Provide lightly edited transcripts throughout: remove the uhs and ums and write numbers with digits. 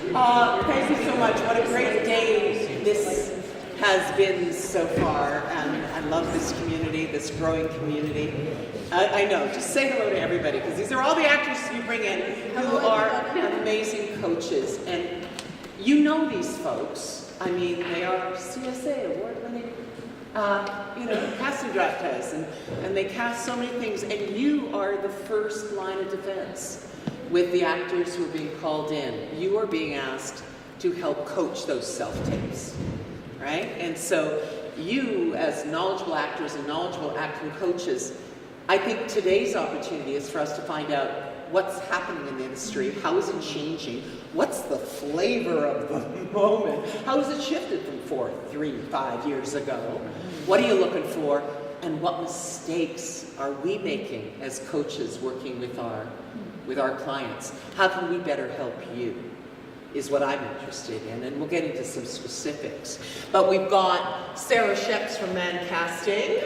Thank you so much. What a great day this has been so far. And I love this community, this growing community. I know, just say hello to everybody, because these are all the actors you bring in who are amazing coaches. And you know these folks. I mean, they are CSA award-winning, casting directors, and they cast so many things. And you are the first line of defense with the actors who are being called in. You are being asked to help coach those self-tapes, right? And so you, as knowledgeable actors and knowledgeable acting coaches, I think today's opportunity is for us to find out what's happening in the industry, how is it changing, what's the flavor of the moment, how has it shifted from 4, 3, 5 years ago, what are you looking for, and what mistakes are we making as coaches working with our clients? How can we better help you, is what I'm interested in, and we'll get into some specifics. But we've got Sara Sheps from Man Casting.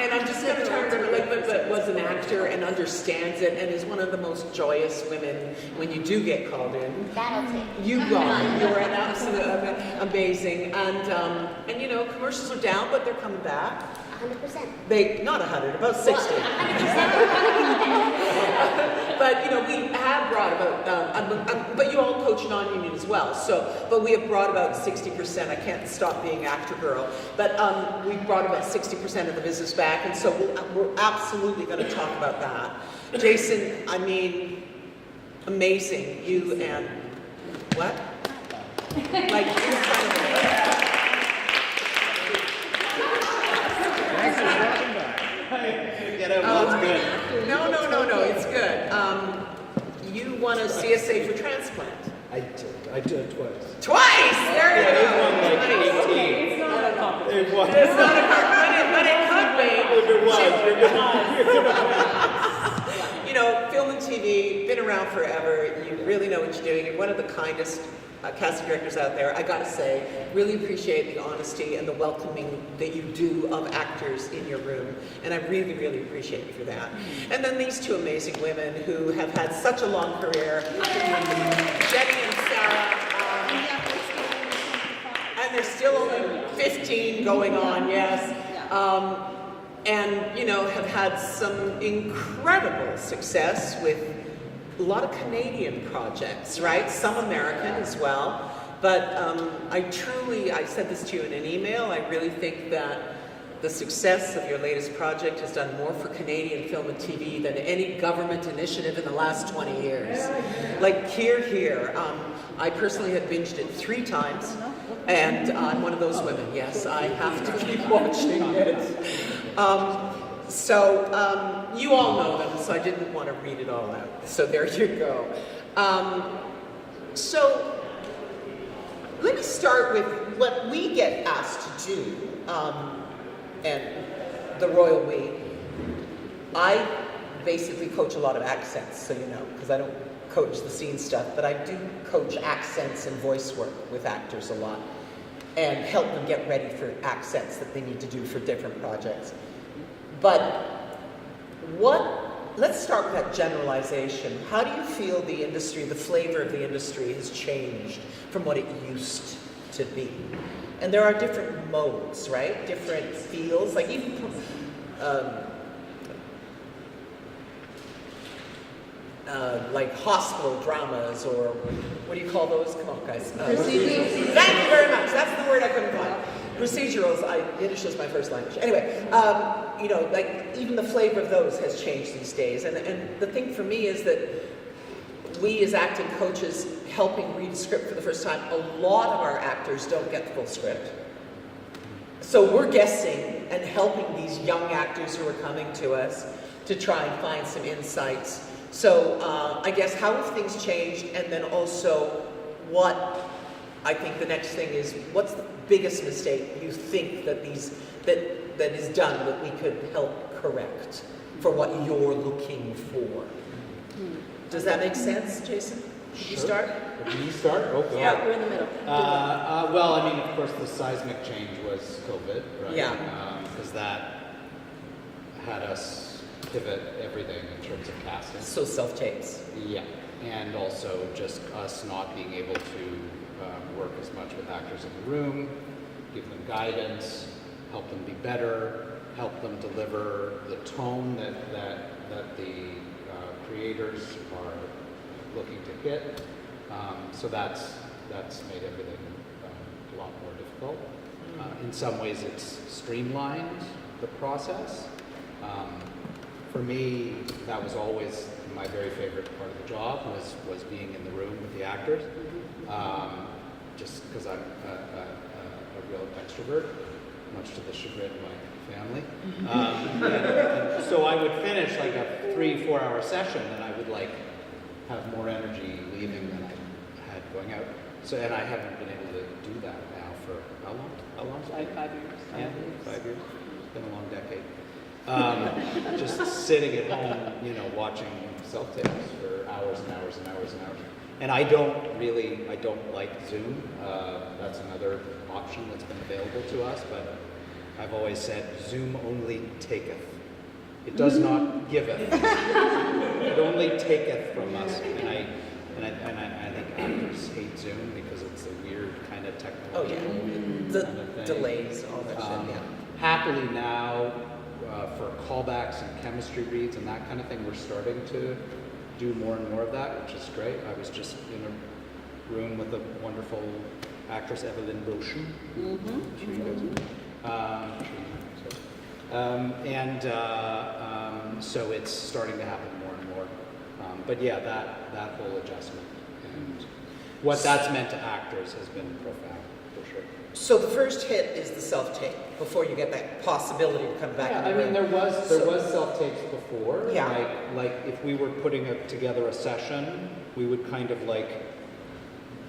And I'm just going to turn to her, but was an actor and understands it and is one of the most joyous women when you do get called in. That'll take. You are an absolute amazing. And you know, commercials are down, but they're coming back. 100%. They, not 100, about 60. Well, 100%. But you know, we have brought about, but you all coach non-union as well. So, but we have brought about 60%. I can't stop being actor girl. But we brought about 60% of the business back, and so we're absolutely going to talk about that. Jason, I mean, amazing. You and what? Like incredible. It's good. No, it's good. You won a CSA for transplant. I did twice. Twice! There you go. Won like 18. It's not a compliment. It was. It's not a compliment, but it could be. If it was, You know, film and TV, been around forever. You really know what you're doing. You're one of the kindest casting directors out there. I gotta say, really appreciate the honesty and the welcoming that you do of actors in your room. And I really, really appreciate you for that. And then these two amazing women who have had such a long career, Jenny and Sara. And there's still only 15 going on, yes. And, you know, have had some incredible success with a lot of Canadian projects, right? Some American as well. But I said this to you in an email, I really think that the success of your latest project has done more for Canadian film and TV than any government initiative in the last 20 years. Like, here. I personally have binged it 3 times, and I'm one of those women, yes, I have to keep watching it. You all know them, so I didn't want to read it all out. So there you go. So let me start with what we get asked to do, and the royal we. I basically coach a lot of accents, so you know, because I don't coach the scene stuff, but I do coach accents and voice work with actors a lot, and help them get ready for accents that they need to do for different projects. But let's start with that generalization. How do you feel the industry, the flavor of the industry has changed from what it used to be? And there are different modes, right? Different feels, like even like hospital dramas, or what do you call those? Come on, guys. Procedurals. Thank you very much. That's the word I couldn't find. Procedurals. Yiddish is my first language. Anyway, you know, like even the flavor of those has changed these days. And the thing for me is that we as acting coaches helping read a script for the first time, a lot of our actors don't get the full script. So we're guessing and helping these young actors who are coming to us to try and find some insights. So I guess how have things changed, and then also what I think the next thing is, what's the biggest mistake you think that that is done that we could help correct for what you're looking for? Does that make sense, Jason? Should you start? Can you start? Oh, God. Yeah, we're in the middle. Well, I mean, of course, the seismic change was COVID, right? Yeah. Because that had us pivot everything in terms of casting. So self-tapes. Yeah, and also just us not being able to work as much with actors in the room, give them guidance, help them be better, help them deliver the tone that the creators are looking to hit. So that's made everything a lot more difficult. In some ways, it's streamlined the process. For me, that was always my very favorite part of the job was being in the room with the actors, just because I'm a real extrovert, much to the chagrin of my family. And so I would finish like a 3-4 hour session, and I would like have more energy leaving than I had going out. So, and I haven't been able to do that now for how long? How long? 5 years. Yeah, 5 years. It's been a long decade. Just sitting at home, watching self-tapes for hours and hours and hours and hours. And I don't like Zoom. That's another option that's been available to us, but I've always said Zoom only taketh. It does not giveth. It only taketh from us. And I think actors hate Zoom because it's a weird kind of technology. The kind of thing. delays, all that shit, yeah. Happily now, for callbacks and chemistry reads and that kind of thing, we're starting to do more and more of that, which is great. I was just in a room with a wonderful actress, Evelyn Beauchon. I'm sure you guys so it's starting to happen more and more. But yeah, that whole adjustment and what that's meant to actors has been profound, for sure. So the first hit is the self-tape before you get that possibility to come back. Yeah, I mean, there was self-tapes before. Yeah. Like if we were putting together a session, we would kind of like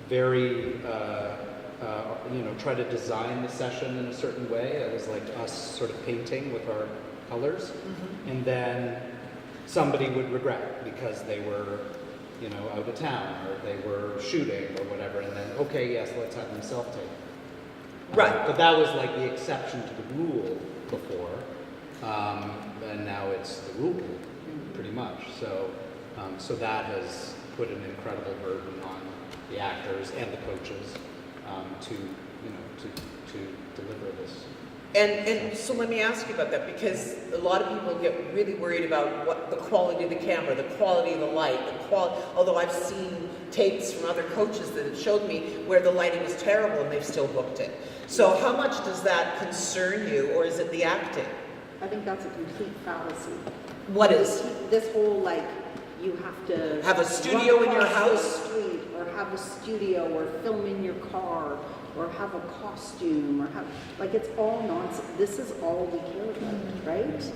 very, try to design the session in a certain way. It was like us sort of painting with our colors. And then somebody would regret because they were, out of town or they were shooting or whatever. And then, okay, yes, let's have them self-tape. Right. But that was like the exception to the rule before, and now it's the rule, pretty much. So, so that has put an incredible burden on the actors and the coaches to deliver this. And so let me ask you about that, because a lot of people get really worried about what the quality of the camera, the quality of the light, although I've seen tapes from other coaches that have showed me where the lighting is terrible and they've still booked it. So how much does that concern you, or is it the acting? I think that's a complete fallacy. What is? This whole, you have to Have a studio run in your across house? the street, or have a studio, or film in your car, or have a costume, or it's all nonsense. This is all we care about, right?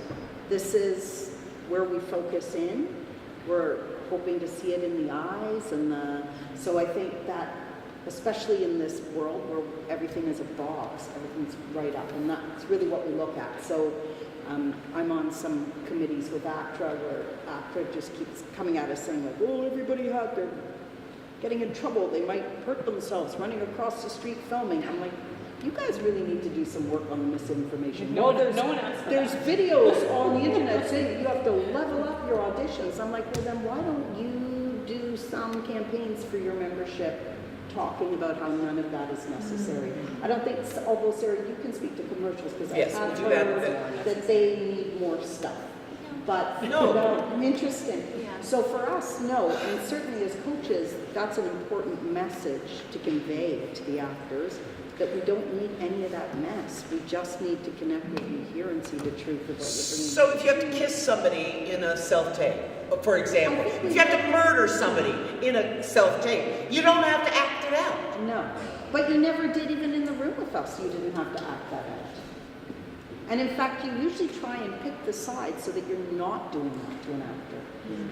This is where we focus in. We're hoping to see it in the eyes, so I think that, especially in this world where everything is a box, everything's right up, and that's really what we look at. So I'm on some committees with ACTRA where ACTRA just keeps coming at us saying everybody they're getting in trouble, they might hurt themselves running across the street filming. I'm like, you guys really need to do some work on the misinformation. No one asked for There's videos on the internet saying you have to level up your auditions. I'm like, well then why don't you do some campaigns for your membership talking about how none of that is necessary? I don't think, although Sarah, you can speak to commercials because I Yes, have we'll do that heard that they need more stuff. But No. interesting. So for us, no, and certainly as coaches, that's an important message to convey to the actors, that we don't need any of that mess. We just need to connect with you here and see the truth of what you're bringing. So if you have to kiss somebody in a self-tape, for example, if you have to murder somebody in a self-tape, you don't have to act it out. No, but you never did even in the room with us. You didn't have to act that out. And in fact, you usually try and pick the side so that you're not doing that to an actor.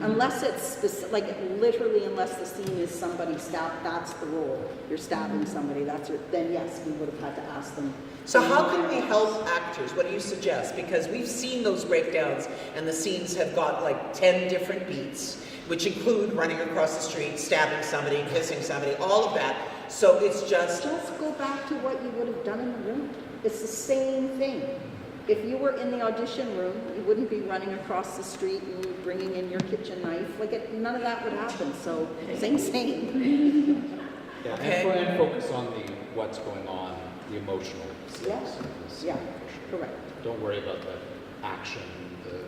Unless it's literally, unless the scene is somebody stabbed, that's the role. You're stabbing somebody, then yes, we would have had to ask them. So how can we help actors? What do you suggest? Because we've seen those breakdowns and the scenes have got 10 different beats, which include running across the street, stabbing somebody, kissing somebody, all of that. So it's just Just go back to what you would have done in the room. It's the same thing. If you were in the audition room, you wouldn't be running across the street and bringing in your kitchen knife. None of that would happen. So same. Yeah, Okay. and focus on what's going on, the emotional stakes Yeah. of this. Yeah. For sure. Correct. Don't worry about the action, the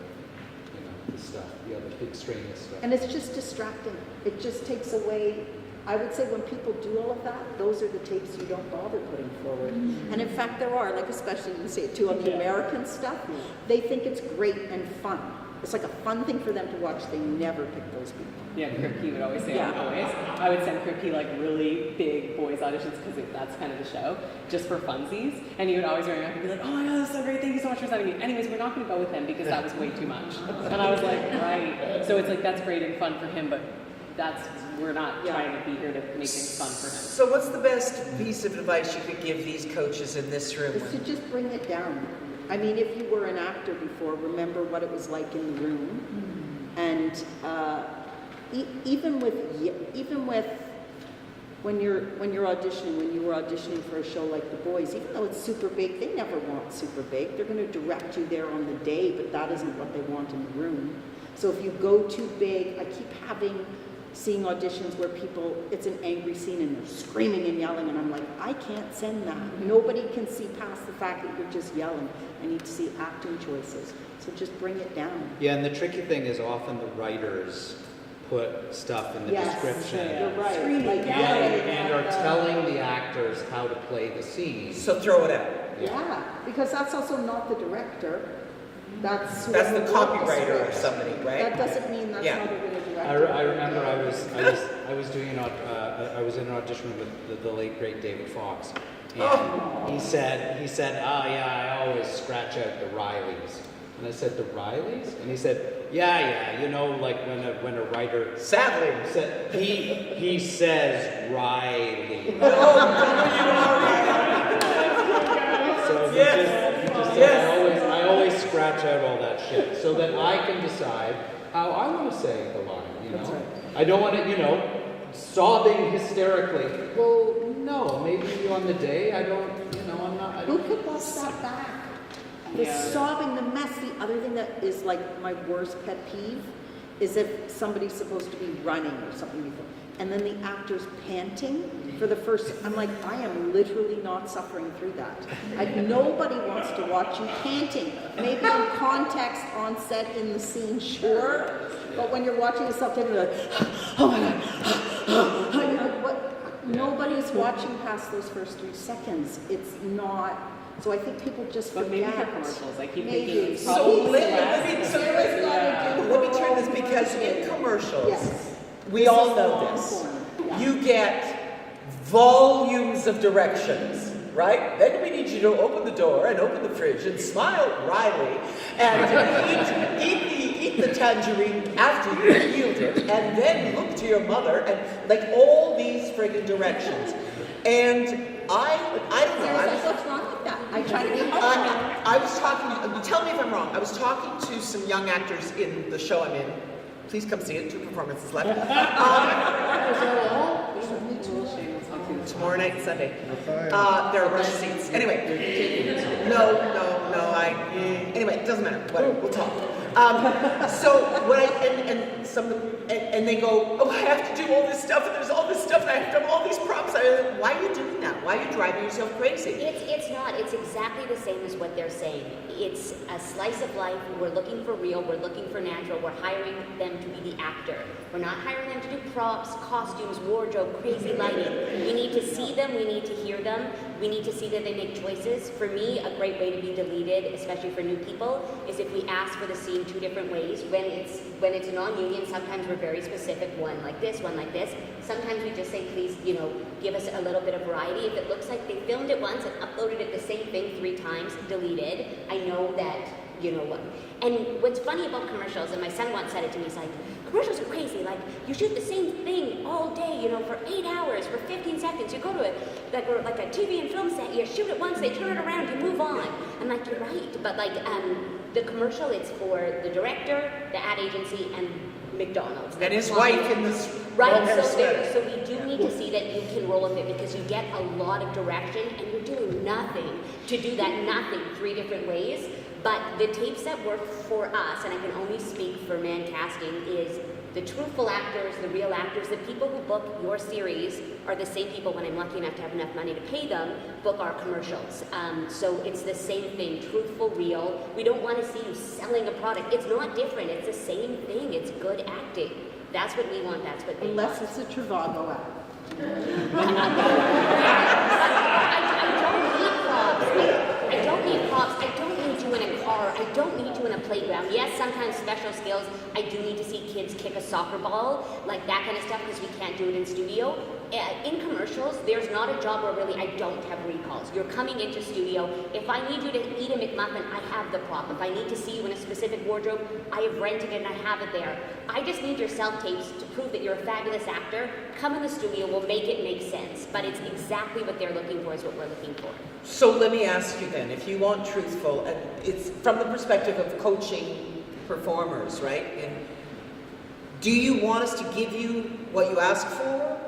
stuff, the other big strenuous stuff. And it's just distracting. It just takes away. I would say when people do all of that, those are the tapes you don't bother putting forward. And in fact, there are, especially you say it too on the American stuff, they think it's great and fun. It's like a fun thing for them to watch. They never pick those people. Yeah, Kripke would always say on boys. I would send Kripke really big boys auditions because that's kind of the show, just for funsies. And he would always ring up and be like, "Oh my God, that's so great! Thank you so much for sending me." Anyways, we're not going to go with him because that was way too much. And I was like, right. So it's that's great and fun for him, but we're not trying to be here to make things fun for him. So what's the best piece of advice you could give these coaches in this room? Is to just bring it down. I mean, if you were an actor before, remember what it was like in the room. And even with when you were auditioning for a show like The Boys, even though it's super big, they never want super big. They're going to direct you there on the day, but that isn't what they want in the room. So if you go too big, I keep seeing auditions where it's an angry scene and they're screaming and yelling, and I'm like, I can't send that. Nobody can see past the fact that you're just yelling. I need to see acting choices. So just bring it down. Yeah, and the tricky thing is often the writers put stuff in the description. You're right. And are telling the actors how to play the scene. So throw it out. Yeah, because that's also not the director. That's the whoever wrote copywriter or script. somebody, right? That doesn't mean that's Yeah. how they're going to direct I it. remember I was doing I was in an audition with the late great David Fox, and he said, "Oh yeah, I always scratch out the Rileys." And I said, "The Rileys?" And he said, "Yeah, when a writer Sadly. said he says Riley." So I always scratch out all that shit so that I can decide how I want to say the line. That's right. I don't want to, sobbing hysterically. Well, no, maybe on the day I don't, I'm not. Who could bust that back? The sobbing, the mess. The other thing that is my worst pet peeve is if somebody's supposed to be running or something before, and then the actor's panting for the first. I'm like, I am literally not suffering through that. Nobody wants to watch you panting. Maybe in context on set in the scene, sure, but when you're watching yourself, you're like, oh my God, what? Nobody's watching past those first 3 seconds. It's not. So I think people just But forget. maybe for commercials, I keep Maybe. thinking it's So probably let me turn this because in commercials, Yes. we all know this. Yeah. You get volumes of directions, right? Then we need you to open the door and open the fridge and smile, Riley, and eat the tangerine after you peeled it, and then look to your mother, and all these friggin' directions. And I don't know. Seriously, what's wrong with that? I try to be helpful. I was talking, tell me if I'm wrong, I was talking to some young actors in the show I'm in. Please come see it, 2 performances left. Tomorrow night, Sunday. There are rush seats. Anyway. No, anyway, it doesn't matter. Whatever, we'll talk. So what and they go, oh, I have to do all this stuff, and there's all this stuff, and I have to have all these props. Why are you doing that? Why are you driving yourself crazy? It's not. It's exactly the same as what they're saying. It's a slice of life. We're looking for real. We're looking for natural. We're hiring them to be the actor. We're not hiring them to do props, costumes, wardrobe, crazy lighting. We need to see them. We need to hear them. We need to see that they make choices. For me, a great way to be deleted, especially for new people, is if we ask for the scene 2 different ways. When it's non-union, sometimes we're very specific, one like this, one like this. Sometimes we just say, please, give us a little bit of variety. If it looks like they filmed it once and uploaded it the same thing 3 times, deleted, I know that, what. And what's funny about commercials, and my son once said it to me, he's like, commercials are crazy. Like, you shoot the same thing all day, for 8 hours, for 15 seconds. You go to like a TV and film set, you shoot it once, they turn it around, you move on. I'm like, you're right. But the commercial, it's for the director, the ad agency, and McDonald's. And his wife in this. Right, so we do need to see that you can roll with it because you get a lot of direction and you're doing nothing to do that nothing 3 different ways. But the tapes that work for us, and I can only speak for man casting, is the truthful actors, the real actors, the people who book your series are the same people, when I'm lucky enough to have enough money to pay them, book our commercials. So it's the same thing, truthful, real. We don't want to see you selling a product. It's not different. It's the same thing. It's good acting. That's what we want. That's what they Unless want. it's a Trivago ad. I don't need props. I don't need you in a car. I don't need you in a playground. Yes, sometimes special skills. I do need to see kids kick a soccer ball, like that kind of stuff, because we can't do it in studio. In commercials, there's not a job where really I don't have recalls. You're coming into studio. If I need you to eat a McMuffin, I have the prop. If I need to see you in a specific wardrobe, I have rented it and I have it there. I just need your self-tapes to prove that you're a fabulous actor. Come in the studio, we'll make it make sense. But it's exactly what they're looking for is what we're looking for. So let me ask you then, if you want truthful, and it's from the perspective of coaching performers, right? And do you want us to give you what you ask for?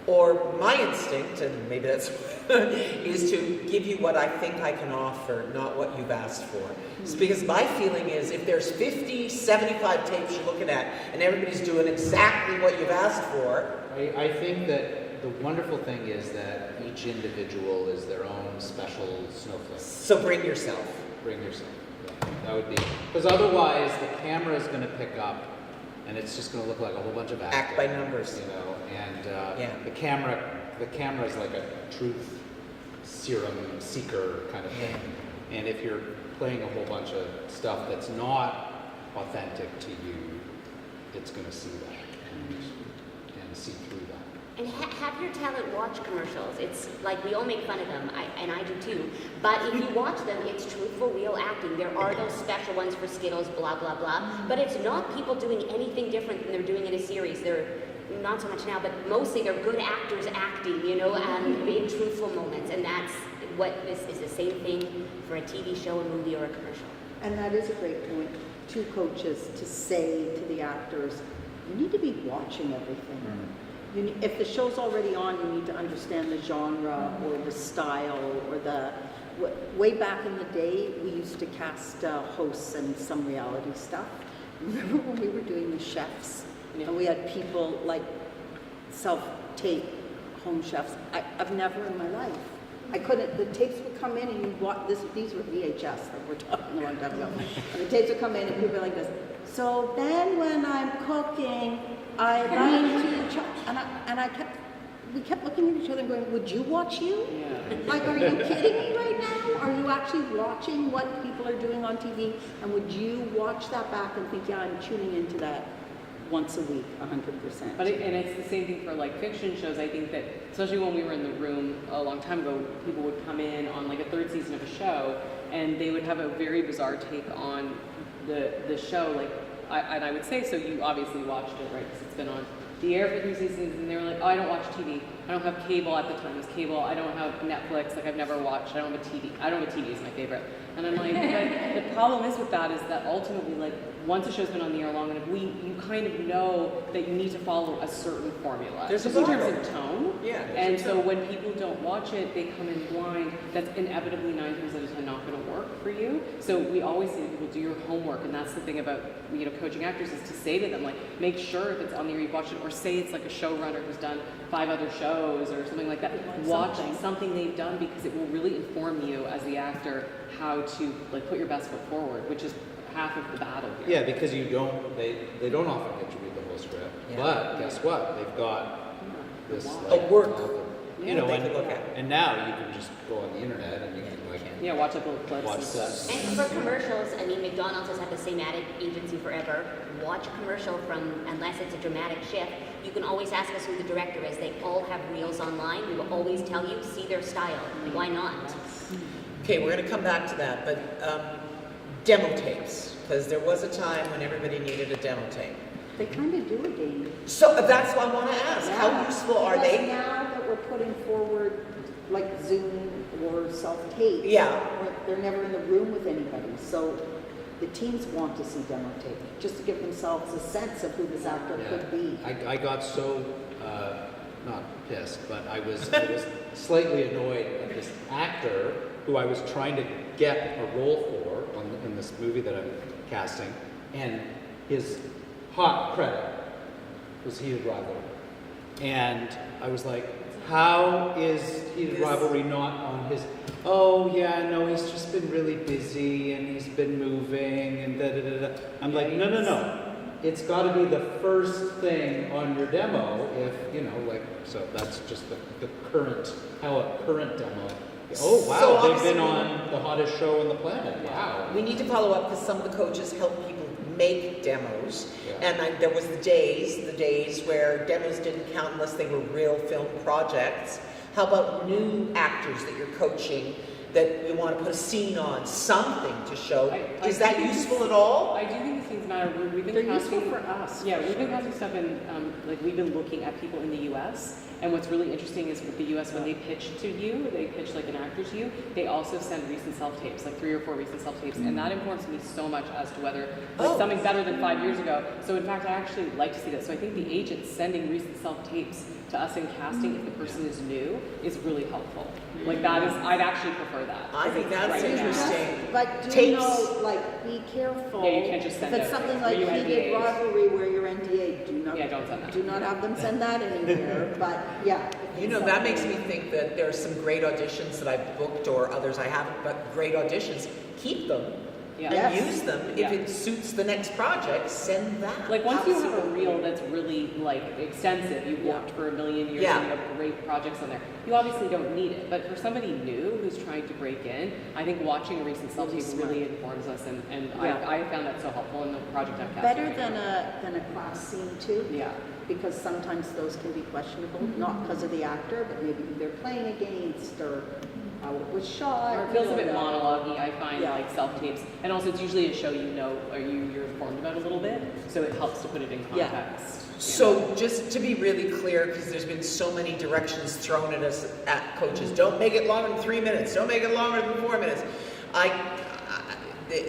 Or my instinct, and maybe that's is to give you what I think I can offer, not what you've asked for. It's because my feeling is if there's 50, 75 tapes you're looking at and everybody's doing exactly what you've asked for. I think that the wonderful thing is that each individual is their own special snowflake. So bring yourself. Bring yourself. Yeah, that would be, because otherwise the camera is going to pick up and it's just going to look like a whole bunch of acting. Act by numbers. You know, and Yeah. the camera is like a truth serum seeker kind of thing. And if you're playing a whole bunch of stuff that's not authentic to you, it's going to see that and see through that. And have your talent watch commercials. It's like we all make fun of them, and I do too. But if you watch them, it's truthful, real acting. There are those special ones for Skittles, blah, blah, blah. But it's not people doing anything different than they're doing in a series. They're not so much now, but mostly they're good actors acting, you know, in truthful moments. And that's what this is, the same thing for a TV show, a movie, or a commercial. And that is a great point to coaches to say to the actors, you need to be watching everything. If the show's already on, you need to understand the genre or the style or the... Way back in the day, we used to cast hosts and some reality stuff. Remember when we were doing the Sheps? Yeah. And we had people like self-tape home chefs. I've never in my life. I couldn't, the tapes would come in and you watch, these were VHS that we're talking a long time ago. And the tapes would come in and people were like this. So then when I'm cooking, I like to, we kept looking at each other and going, would you watch you? Yeah. Like, are you kidding me right now? Are you actually watching what people are doing on TV? And would you watch that back and think, yeah, I'm tuning into that once a week, 100%. But and it's the same thing for like fiction shows. I think that especially when we were in the room a long time ago, people would come in on like a third season of a show, and they would have a very bizarre take on the show. Like, I would say, so you obviously watched it, right? Because it's been on the air for 3 seasons, and they were like, oh, I don't watch TV. I don't have cable at the time. It was cable. I don't have Netflix. Like, I've never watched. I don't have a TV. I don't have a TV is my favorite. And I'm like, but the problem is with that is that ultimately, like, once a show's been on the air long enough, you kind of know that you need to follow a certain formula. There's a just in terms model. of tone. Yeah, And there's a so tone. when people don't watch it, they come in blind. That's inevitably 9 times out of 10 not going to work for you. So we always say to people, do your homework. And that's the thing about, you know, coaching actors is to say to them, like, make sure if it's on the air you've watched it, or say it's like a showrunner who's done 5 other shows or something like that. Watch something they've done, because it will really inform you as the actor how to like put your best foot forward, which is half of the battle here. Yeah, because they don't often get to read the whole script. Yeah. But guess what? They've got this A like work. you know, they and, can look at. and now you can just go on the internet and you can like Yeah, watch up little clips watch and stuff. this. And for commercials, I mean, McDonald's has had the same ad agency forever. Watch a commercial from, unless it's a dramatic shift, you can always ask us who the director is. They all have reels online. We will always tell you, see their style. Why not? Okay, we're going to come back to that, but demo tapes, because there was a time when everybody needed a demo tape. They kind of do it, Dave. So that's what I want to ask. How useful are Because they? now that we're putting forward like Zoom or self-tape, Yeah. they're never in the room with anybody. So the teams want to see demo tape, just to give themselves a sense of who this actor could be. I got so not pissed, but I was slightly annoyed at this actor who I was trying to get a role for in this movie that I'm casting, and his hot credit was Heated Rivalry. And I was like, how is Heated Rivalry not on his... Oh, yeah, no, he's just been really busy, and he's been moving, and da-da-da-da. I'm like, no. It's got to be the first thing on your demo if, you know, like, so that's just the current, how a current demo. Oh, wow, So they've been on the hottest show on the planet. Wow. We need to follow up because some of the coaches help people make demos. Yeah. And there was the days where demos didn't count unless they were real film projects. How about new actors that you're coaching that you want to put a scene on, something to show? Is that useful at all? I do think these things matter. We've been They're casting useful for us. Yeah, we've been casting stuff in, like we've been looking at people in the U.S. And what's really interesting is with the U.S. when they pitch to you, they pitch like an actor to you, they also send recent self-tapes, like 3 or 4 recent self-tapes. And that informs me so much as to whether like something's better than 5 years ago. So in fact, I actually like to see that. So I think the agent sending recent self-tapes to us in casting if the person is new is really helpful. Like that is, I'd actually prefer that. I think that's Right now. interesting. But do Tapes. know, like, be careful. Yeah, you can't just send If it's out something where like you Heated NDAs. Rivalry where you're NDA, do not. Yeah, don't send that. Do not have them send that anywhere, but yeah. You know, that makes me think that there are some great auditions that I've booked or others I haven't, but great auditions. Keep them Yeah. and Yes. use them. Yeah. If it suits the next project, send that. Like once you have a Absolutely. reel that's really like extensive, you've worked for a million years Yeah. and you have great projects on there, you obviously don't need it. But for somebody new who's trying to break in, I think watching a recent self-tape really informs us, and Yeah. I found that so helpful in the project I've cast. Better than a class scene too. Yeah. Because sometimes those can be questionable, not because of the actor, but maybe who they're playing against or how it was shot. Or it feels a bit you know. monologue-y, I find, Yeah. like self-tapes. And also it's usually a show you know, or you're informed about a little bit, so it helps to put it in Yeah. context. So just to be really clear, because there's been so many directions thrown at us at coaches, don't make it longer than 3 minutes, don't make it longer than 4 minutes.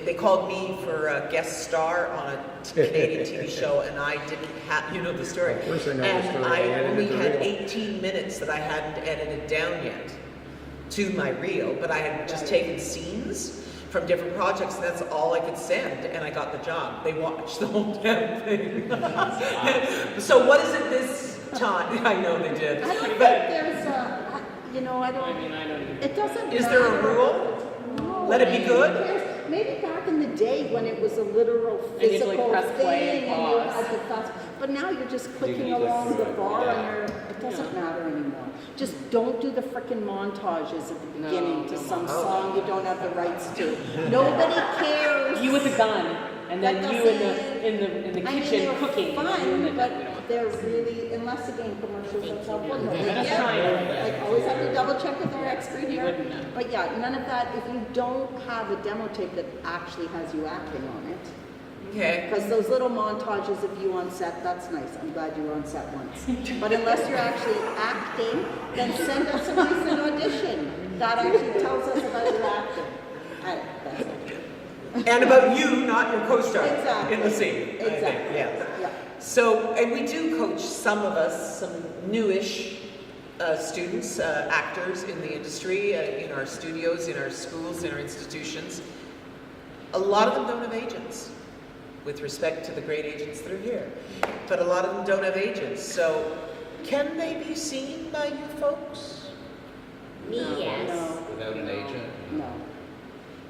They called me for a guest star on a Canadian TV show, and I didn't have, you know the story. Of course I know the And story. I I only edited the had reel. 18 minutes that I hadn't edited down yet to my reel, but I had just taken scenes from different projects, and that's all I could send, and I got the job. They watched the whole damn thing. So what is it this time? I know they did. I don't think But there's a, you know, I I don't, mean, I don't even... it doesn't is there a matter. rule? No, Let it be good? who cares? Maybe back in the day when it was a literal And you had to, like, physical press play thing and and you pause. had to fast, but now you're just clicking can click along through the it. bar Yeah. and it doesn't matter anymore. Just don't do the frickin' montages at the beginning to no some montage. song you don't have the rights to. Nobody cares. You with a gun, and then That you in the I mean, kitchen they're cooking. fun, and you in the- but we don't want they're really, unless again commercials are so fun. That's fine. Like always have to double check with our expert here. wouldn't know. But yeah, none of that. If you don't have a demo tape that actually has you acting on it, Okay. because those little montages of you on set, that's nice. I'm glad you were on set once. But unless you're actually acting, then send us a recent audition that actually tells us about your acting. That's it. And about you, not your co-star Exactly. in the scene. I think, Exactly. Yeah. Yeah. So, and we do coach some of us, some newish students, actors in the industry, in our studios, in our schools, in our institutions. A lot of them don't have agents, with respect to the great agents that are here. But a lot of them don't have agents. So, can they be seen by you folks? Me, yes. No. Without an agent? No.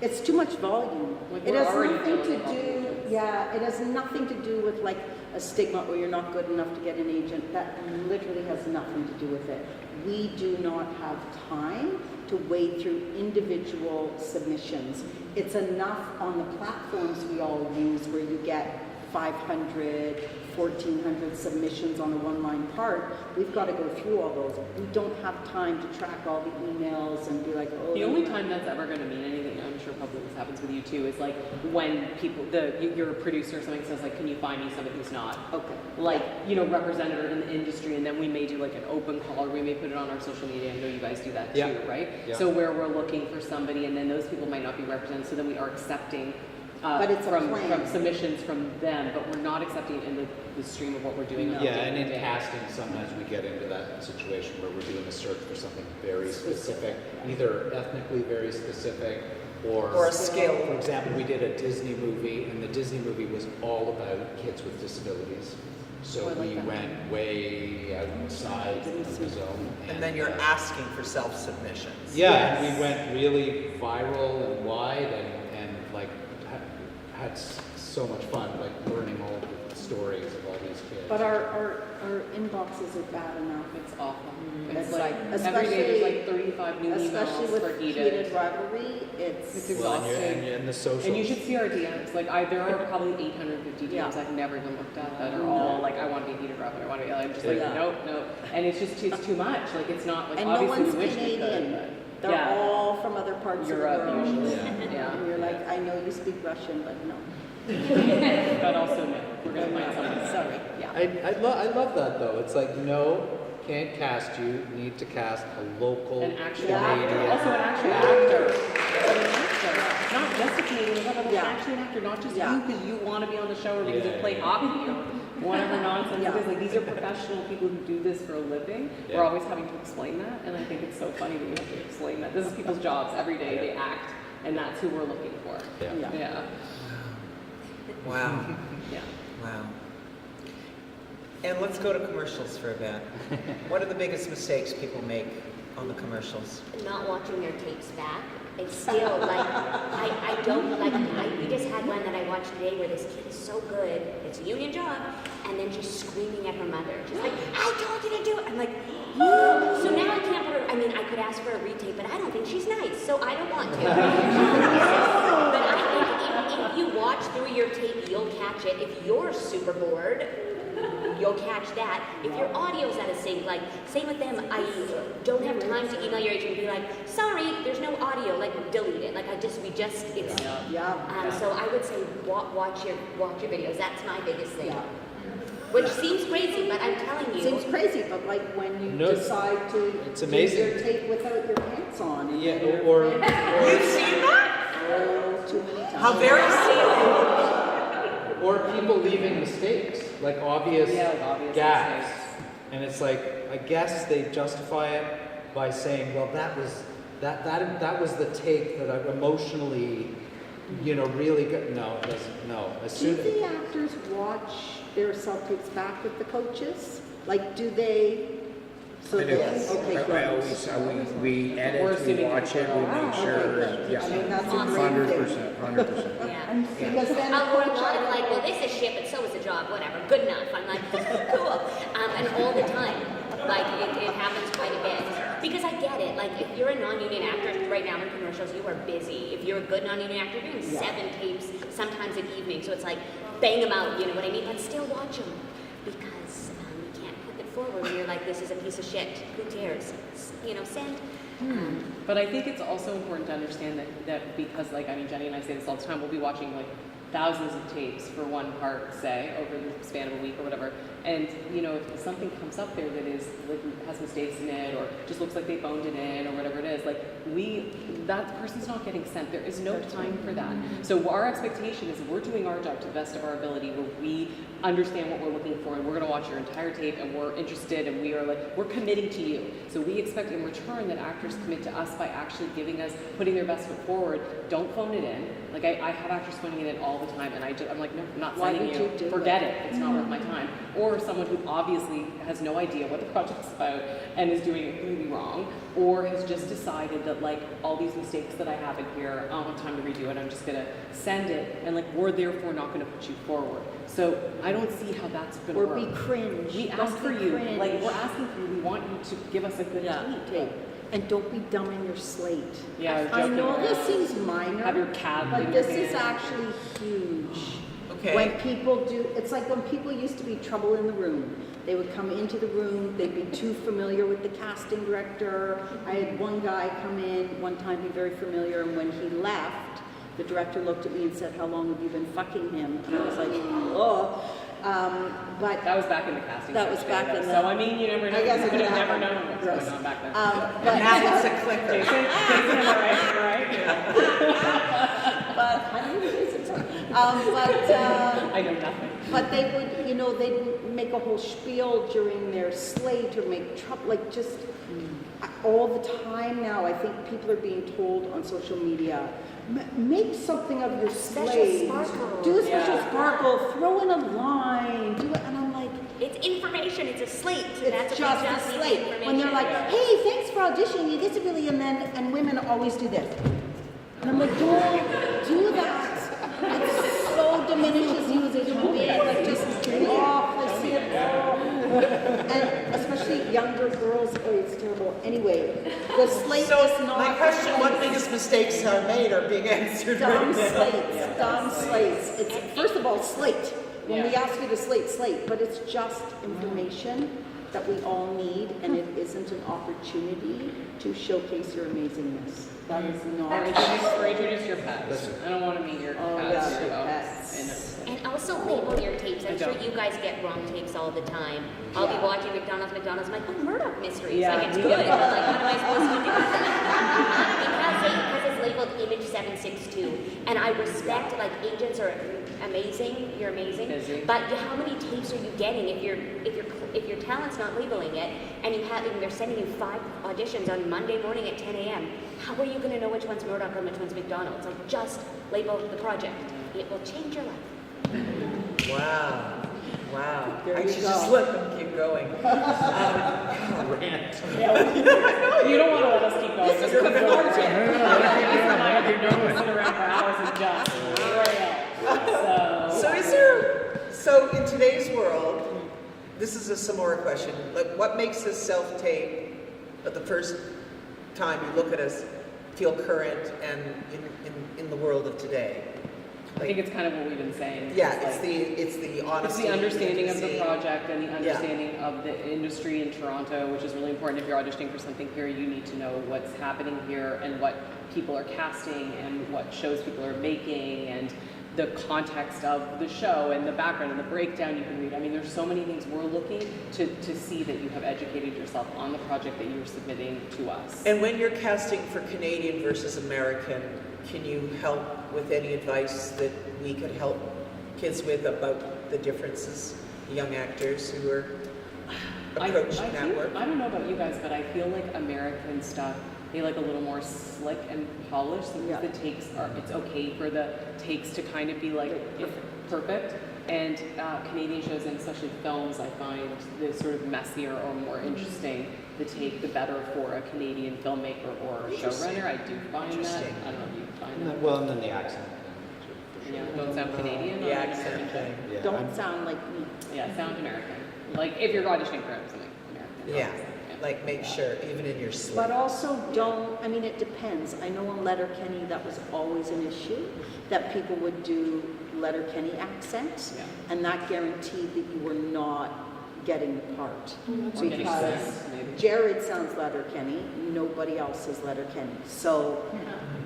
It's too much volume. Like, It we're has already nothing to dealing with do, yeah, it has nothing to do with like a stigma or you're not good enough to get an agent. That literally has nothing to do with it. We do not have time to wade through individual submissions. It's enough on the platforms we all use where you get 500, 1,400 submissions on a one-line part. We've got to go through all those. We don't have time to track all the emails and be like, oh. The only time that's ever going to mean anything, I'm sure probably this happens with you too, is like when people, you're a producer or something says like, can you find me somebody who's not, Okay. like, you know, representative in the industry, and then we may do like an open call, or we may put it on our social media. I know you guys do that too, Yeah. right? Yeah. So where we're looking for somebody, and then those people might not be represented, so then we are accepting But it's a from plan. submissions from them, but we're not accepting it in the stream of what we're doing. on Yeah, the and in day-to-day. casting, sometimes we get into that situation where we're doing a search for something very specific, either ethnically very specific Or a skill. For example, we did a Disney movie, and the Disney movie was all about kids with disabilities. So I like we that. went way outside of the zone. And then you're asking for self-submissions. Yeah, Yes. and we went really viral and wide, and like had so much fun, like learning all the stories of all these kids. But our inboxes are bad enough. It's awful. It's It's like like- every day there's like especially- 35 new Especially emails with for heated rivalry, It's it's, well, exhausting. and the socials. And you should see our DMs. Like, there are probably 850 DMs Yeah. I've never even looked at that are all like, I want to be a heater graphic. I want to be. I'm just like, Yeah. nope. And it's just it's too much. Like, it's not like and no obviously one's we wish we Canadian. could. They're But, yeah. all from other parts Europe of the world. usually. Yeah. And you're like, I know you speak Russian, but no. But also no. We're gonna find something. Sorry. Yeah. I love that though. It's like, no, can't cast you, need to cast a local An actual Yeah. actor. Also an actual actor. An actor. Not just a Canadian, but Yeah. actually an actor. Not just Yeah. you because you want to be on the show or because Yeah, you play yeah. hockey or whatever nonsense Yeah. it is. Like, these are professional people who do this for a living. Yeah. We're always having to explain that, and I think it's so funny that we have to explain that. This is people's jobs every day. They act, and that's who we're looking for. Yeah. Yeah. Yeah. Wow, Yeah. wow. And let's go to commercials for a bit. What are the biggest mistakes people make on the commercials? Not watching their tapes back. It's still like, I don't, like, we just had one that I watched today where this kid is so good, it's a union job, and then she's screaming at her mother. She's like, I told you to do it. I'm like, oh. So now I can't put her, I mean, I could ask for a retake, but I don't think she's nice, so I don't want to. But I think if you watch through your tape, you'll catch it. If you're super bored, you'll catch that. If your audio's out of sync, like, same with them, I don't have time to email your agent and be like, sorry, there's no audio, like, delete it. Like, it's, Yeah. so I would say watch your videos. That's my biggest thing. Yeah. Which seems crazy, but I'm telling you. Seems crazy, but like when you No, decide to it's do amazing. your tape without your pants on. and Yeah, your or- pants- You've seen that? Oh, too many times. How very scenic. Or people leaving mistakes, like obvious Yeah, like obvious gaps. mistakes. And it's like, I guess they justify it by saying, well, that was the take that I emotionally, really got. No, it doesn't. No, as Do soon the actors watch their self-tapes back with the coaches? Like, do they? So I do. they, okay, I good. always, we We're edit, we assuming watch it, we Ah, make okay, sure, good. yeah. I mean, that's a great thing. 100%. Yeah. Because then the Or a coach, lot of like, well, this is shit, but so is the job, whatever, good enough. I'm like, cool. And all the time, like, it happens quite a bit. Because I get it, like, if you're a non-union actor right now in commercials, you are busy. If you're a good non-union actor, you're doing 7 tapes, sometimes an evening. So it's like, bang them out, you know what I mean? But still watch them. Because you can't put it forward when you're like, this is a piece of shit. Who cares? Send. But I think it's also important to understand that because, like, I mean, Jenny and I say this all the time, we'll be watching, like, thousands of tapes for one part, say, over the span of a week or whatever. And, if something comes up there that is, like, has mistakes in it or just looks like they phoned it in or whatever it is, like, that person's not getting sent. There is no time for that. So our expectation is we're doing our job to the best of our ability where we understand what we're looking for and we're going to watch your entire tape and we're interested and we're committing to you. So we expect in return that actors commit to us by actually putting their best foot forward. Don't phone it in. Like, I have actors phoning it in all the time and I'm like, no, I'm not Why sending would you. you do Forget it? it. It's not worth my time. Or someone who obviously has no idea what the project's about and is doing it completely wrong, or has just decided that, like, all these mistakes that I have in here, I don't have time to redo it, I'm just gonna send it, and, like, we're therefore not gonna put you forward. So I don't see how that's gonna or work. be cringe. We Don't ask for be you, cringe. like, we're asking for you, we want you to give us a good tape. And don't be dumb in your slate. Yeah, I know joking this around. seems minor, Have your cab but in this your is hand. actually huge. Okay. When people it's like when people used to be trouble in the room. They would come into the room, they'd be too familiar with the casting director. I had one guy come in, one time be very familiar, and when he left, the director looked at me and said, how long have you been fucking him? And I was like, oh. But That was back in the casting. That was couch back day, in though. the- So, I mean, you never know. I guess You it could could have never happen. known what was Yes. going on back then. but And now it's a clicker. Jason, am I right? but 100 days of time. I know nothing. But they would, they'd make a whole spiel during their slate or make trouble, like just all the time now. I think people are being told on social media, make something of your slate. sparkle. Do a special sparkle, throw in a line, do it, and I'm like, It's information. It's a slate. it's That's just what a slate. When they're like, hey, thanks for auditioning, you disability, and women always do this. And I'm like, don't do that. It so diminishes you as a human being, like just off, I see it all. And especially younger girls, oh, it's terrible. Anyway, the slate So is not. my question, what biggest mistakes are made are being answered Dumb right now. slates, dumb slates. It's, first of all, slate. When we Yeah. ask you to slate, but it's just information that we all need, and it isn't an opportunity to showcase your amazingness. That is not. Or introduce your pets. I don't want to meet your Oh, pets. yeah, you your know, pets. in a- And also label your tapes. I'm I sure don't. you guys get wrong tapes all the time. I'll Yeah. be watching McDonald's, I'm like, oh, Murdoch Mysteries. Yeah, like, it's we good. get But that. like, what am I supposed to do with that? because it's labeled Image 762. And I respect, like, agents are amazing. You're amazing. Busy. But how many tapes are you getting if your talent's not labeling it, and they're sending you 5 auditions on Monday morning at 10 a.m.? How are you going to know which one's Murdoch and which one's McDonald's? Like, just label the project. It will change your life. Wow. Wow. There I you should go. just let them keep going. Rant. You don't want to let us keep going. This is No, sit around for hours and just rail. So in today's world, this is a Samora question. Like, what makes this self-tape, the first time you look at us, feel current and in the world of today? I think it's kind of what we've been saying. Yeah, It's like- it's the It's honesty. the understanding of the intimacy. project and the understanding of the industry in Toronto, which is really important. If you're auditioning for something here, you need to know what's happening here and what people are casting and what shows people are making and the context of the show and the background and the breakdown you can read. I mean, there's so many things we're looking to see that you have educated yourself on the project that you're submitting to us. And when you're casting for Canadian versus American, can you help with any advice that we could help kids with about the differences, young actors who are approaching that work? I don't know about you guys, but I feel like American stuff, they like a little more slick and polished. Sometimes the takes are, it's okay for the takes to kind of be like perfect. And Canadian shows, and especially films, I find the sort of messier or more interesting the take, the better for a Canadian filmmaker or showrunner. I do find that. Interesting. I don't know if you find that. Well, and then the accent thing. Yeah, don't sound Canadian. The or accent American. thing. Yeah, Don't sound like me. Yeah, sound American. Like if you're auditioning for something American. Yeah, obviously. like make sure, even in your slip. But also don't, I mean, it depends. I know on Letterkenny that was always an issue, that people would do Letterkenny accent, Yeah. and that guaranteed that you were not getting the part. Or getting sense, maybe. Jared sounds Letterkenny, nobody else says Letterkenny. So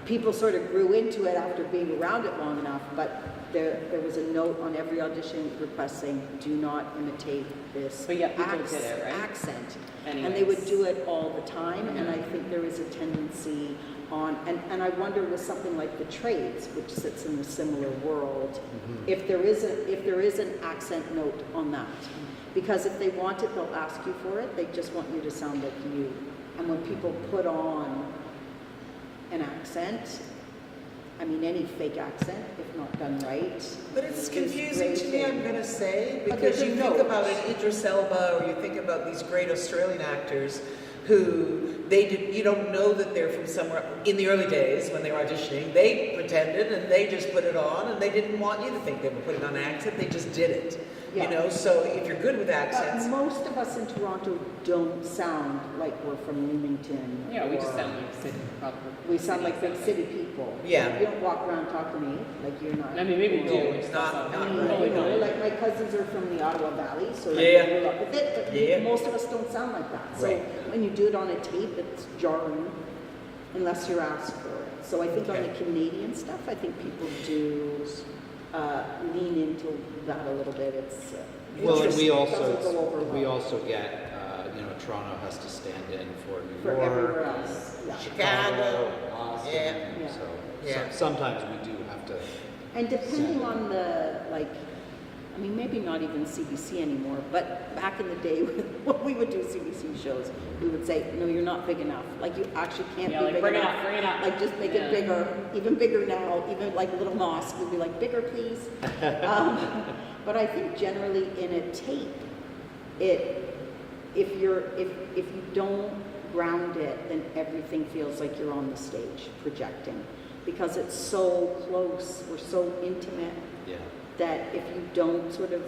people sort of grew into it after being around it long enough, but there was a note on every audition request saying, do not imitate this But yet people did it, right? accent. And they would Anyways. do it all the time, and I think there is a tendency on, and I wonder with something like The Trades, which sits in a similar world, if there is an accent note on that. Because if they want it, they'll ask you for it, they just want you to sound like you. And when people put on an accent, I mean, any fake accent, if not done right. But it's is confusing to me, I'm gonna say, But because there's you a think note. about an Idris Elba, or you think about these great Australian actors who you don't know that they're from somewhere. In the early days, when they were auditioning, they pretended and they just put it on, and they didn't want you to think they were putting on an accent, they just did it. Yeah. You know, so if you're good with But accents, most of us in Toronto don't sound like we're from Leamington. Yeah, we just or- sound like city, proper. We sound like big city people. Yeah. You don't walk around talking to me like you're not. I mean, maybe we do. No, We just not- don't not sound- right. Totally You know, fine. like my cousins are from the Ottawa Valley, so like, Yeah. they grew up with it, but Yeah. most of us don't sound like that. So Right. when you do it on a tape, it's jarring unless you're asked for it. So I think on Okay. the Canadian stuff, I think people do lean into that a little bit. It's Well, and we doesn't go over well also get, Toronto has to stand in for New for York, everywhere else. Yeah. Chicago, Boston. Yeah. Yeah. So Yeah. sometimes we do have to And depending on the, like, I mean, maybe not even CBC anymore, but back in the day when we would do CBC shows, we would say, no, you're not big enough. Like, you actually can't be big bring enough. it up, bring it up. Like, just make it bigger, even bigger now, even like Little Mosque would be like, bigger, please. But I think generally in a tape, if you don't ground it, then everything feels like you're on the stage projecting, because it's so close, we're so intimate, Yeah. that if you don't sort of,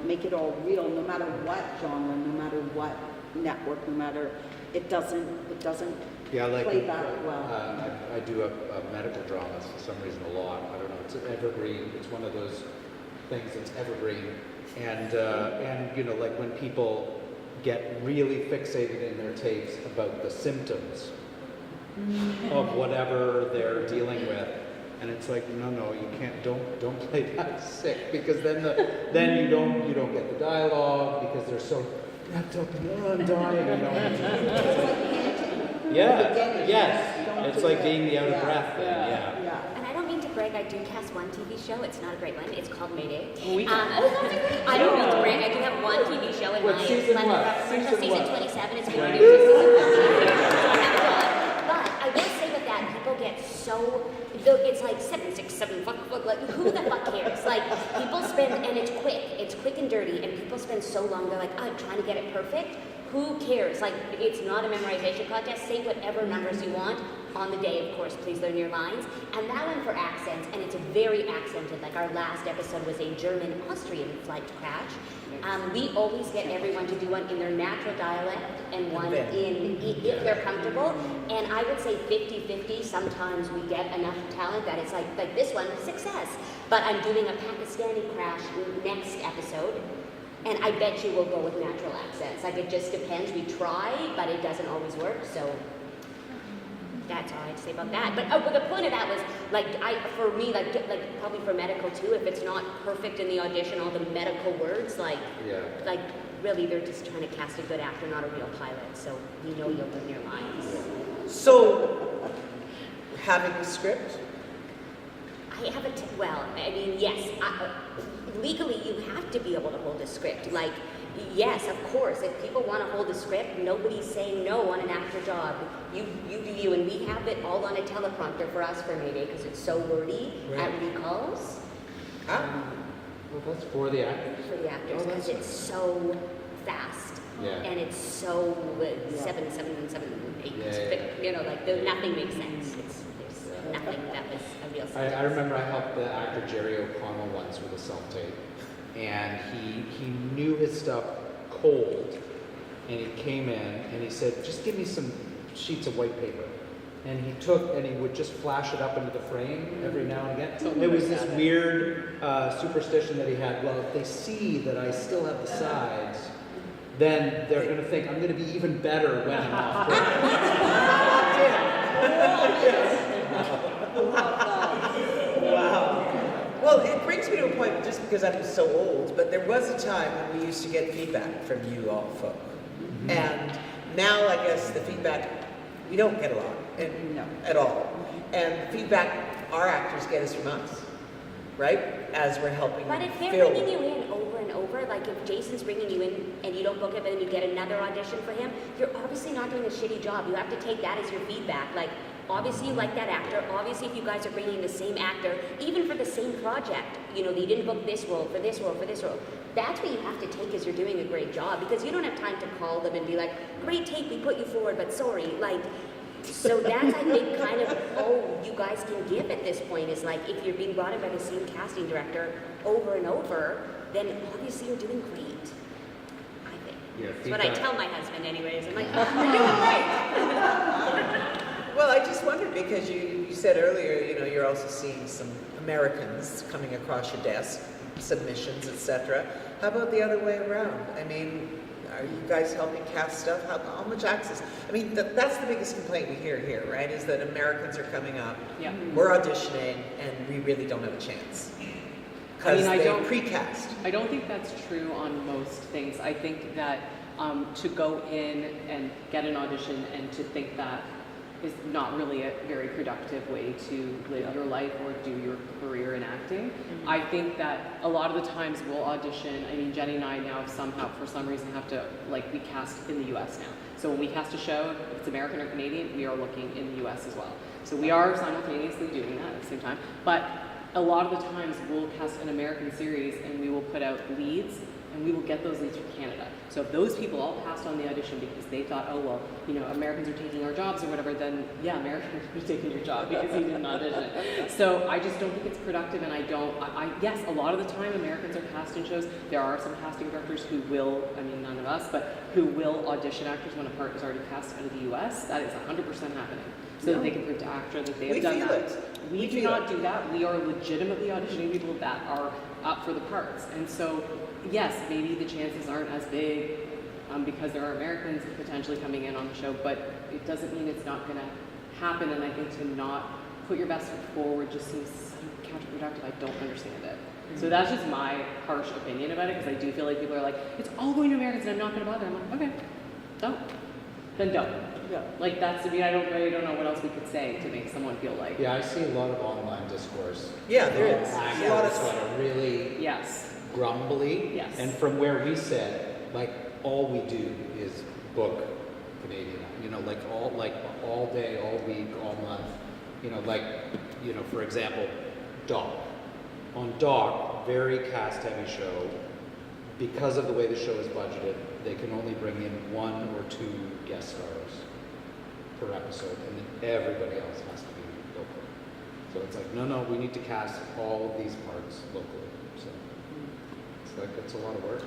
make it all real, no matter what genre, no matter what network, no matter, it doesn't Yeah, like play that well. I do a medical drama for some reason a lot. I don't know. It's an evergreen. It's one of those things that's evergreen. And like when people get really fixated in their tapes about the symptoms of whatever they're dealing with, and it's like, no, you can't. Don't play that sick, because then you don't get the dialogue, because they're so wrapped up in, oh, I'm dying. Yeah. Yes. It's like being the out of breath thing. Yeah. And I don't mean to brag, I do cast one TV show. It's not a great one. It's called Mayday. We I don't mean to brag. I do have one TV show in What, my season life. what? Season Season what? 27. It's been renewed to season 1. But I will say with that, people get so. It's like 767 fuck, like who the fuck cares? Like people spend, and it's quick and dirty, and people spend so long. They're like, I'm trying to get it perfect. Who cares? Like, it's not a memorization contest. Say whatever numbers you want on the day, of course. Please learn your lines. And that one for accents, and it's very accented. Like, our last episode was a German-Austrian flight crash. We always get everyone to do one in their natural dialect and one if they're comfortable. And I would say 50-50. Sometimes we get enough talent that it's like this one, success. But I'm doing a Pakistani crash next episode. And I bet you we'll go with natural accents. Like, it just depends. We try, but it doesn't always work. So that's all I have to say about that. But the point of that was, for me, probably for medical too, if it's not perfect in the audition, all the medical words, really they're just trying to cast a good actor, not a real pilot. So you'll learn your lines. So, having the script? I have yes. Legally, you have to be able to hold a script. Like, yes, of course, if people want to hold a script, nobody's saying no on an actor job. You do you, and we have it all on a teleprompter for us for Mayday, because it's so wordy at recalls. Well, that's for the actors. For the actors, because it's so fast. Yeah. And it's so 7, 7, and 7, 8. Nothing makes sense. There's nothing that was a real sentence. I remember I helped the actor Jerry O'Connell once with a self-tape, and he knew his stuff cold, and he came in and he said, just give me some sheets of white paper. And he would just flash it up into the frame every now and again. It was this weird superstition that he had. Well, if they see that I still have the sides, then they're going to think I'm going to be even better when I'm off. Wow. Well, it brings me to a point, just because I'm so old, but there was a time when we used to get feedback from you all folk. Mm-hmm. And now I guess the feedback, we don't get a lot at all. And the feedback our actors get is from us, right? As we're helping But them if they're film. bringing you in over and over, like if Jason's bringing you in and you don't book it, but then you get another audition for him, you're obviously not doing a shitty job. You have to take that as your feedback. Like, obviously you like that actor. Obviously, if you guys are bringing the same actor, even for the same project, you didn't book this role for this role for this role. That's what you have to take as you're doing a great job, because you don't have time to call them and be like, great take, we put you forward, but sorry. So that's, I think, kind of all you guys can give at this point, is like, if you're being brought in by the same casting director over and over, then obviously you're doing great, I think. Yeah, That's what I tell my husband anyways. I'm like, you're doing great. Well, I just wondered, because you said earlier, you're also seeing some Americans coming across your desk, submissions, etc. How about the other way around? I mean, are you guys helping cast stuff? How much access? I mean, that's the biggest complaint we hear here, right? Is that Americans are coming up, we're auditioning, and we really don't have a chance. Because they precast. I don't think that's true on most things. I think that to go in and get an audition and to think that is not really a very productive way to live your life or do your career in acting. I think that a lot of the times we'll audition. I mean, Jenny and I now somehow, for some reason, have to, like, we cast in the U.S. now. So when we cast a show, if it's American or Canadian, we are looking in the U.S. as well. So we are simultaneously doing that at the same time. But a lot of the times we'll cast an American series and we will put out leads, and we will get those leads from Canada. So if those people all passed on the audition because they thought, oh, well, you know, Americans are taking our jobs or whatever, then yeah, Americans are taking your job because you didn't audition. So I just don't think it's productive, and yes, a lot of the time Americans are cast in shows. There are some casting directors who will, I mean, none of us, but who will audition actors when a part is already cast out of the US. That is 100% happening. So that they can prove to actor that they have done that. We do not do that. We are legitimately auditioning people that are up for the parts. And so, yes, maybe the chances aren't as big because there are Americans potentially coming in on the show, but it doesn't mean it's not going to happen. And I think to not put your best foot forward just seems so counterproductive. I don't understand it. So that's just my harsh opinion about it, because I do feel like people are like, it's all going to Americans and I'm not going to bother. I'm like, okay, don't. Then don't. Yeah. Like, that's, I mean, I really don't know what else we could say to make someone feel like. Yeah, I see a lot of online discourse. Yeah, there is. Actors A lot of that are really Yes. grumbly. Yes. And from where we sit, like, all we do is book Canadian. You know, like all day, all week, all month. You know, like, you know, for example, Doc. On Doc, very cast-heavy show. Because of the way the show is budgeted, they can only bring in 1 or 2 guest stars per episode, and then everybody else has to be local. So it's like, no, we need to cast all of these parts locally. So it's like, it's a lot of work.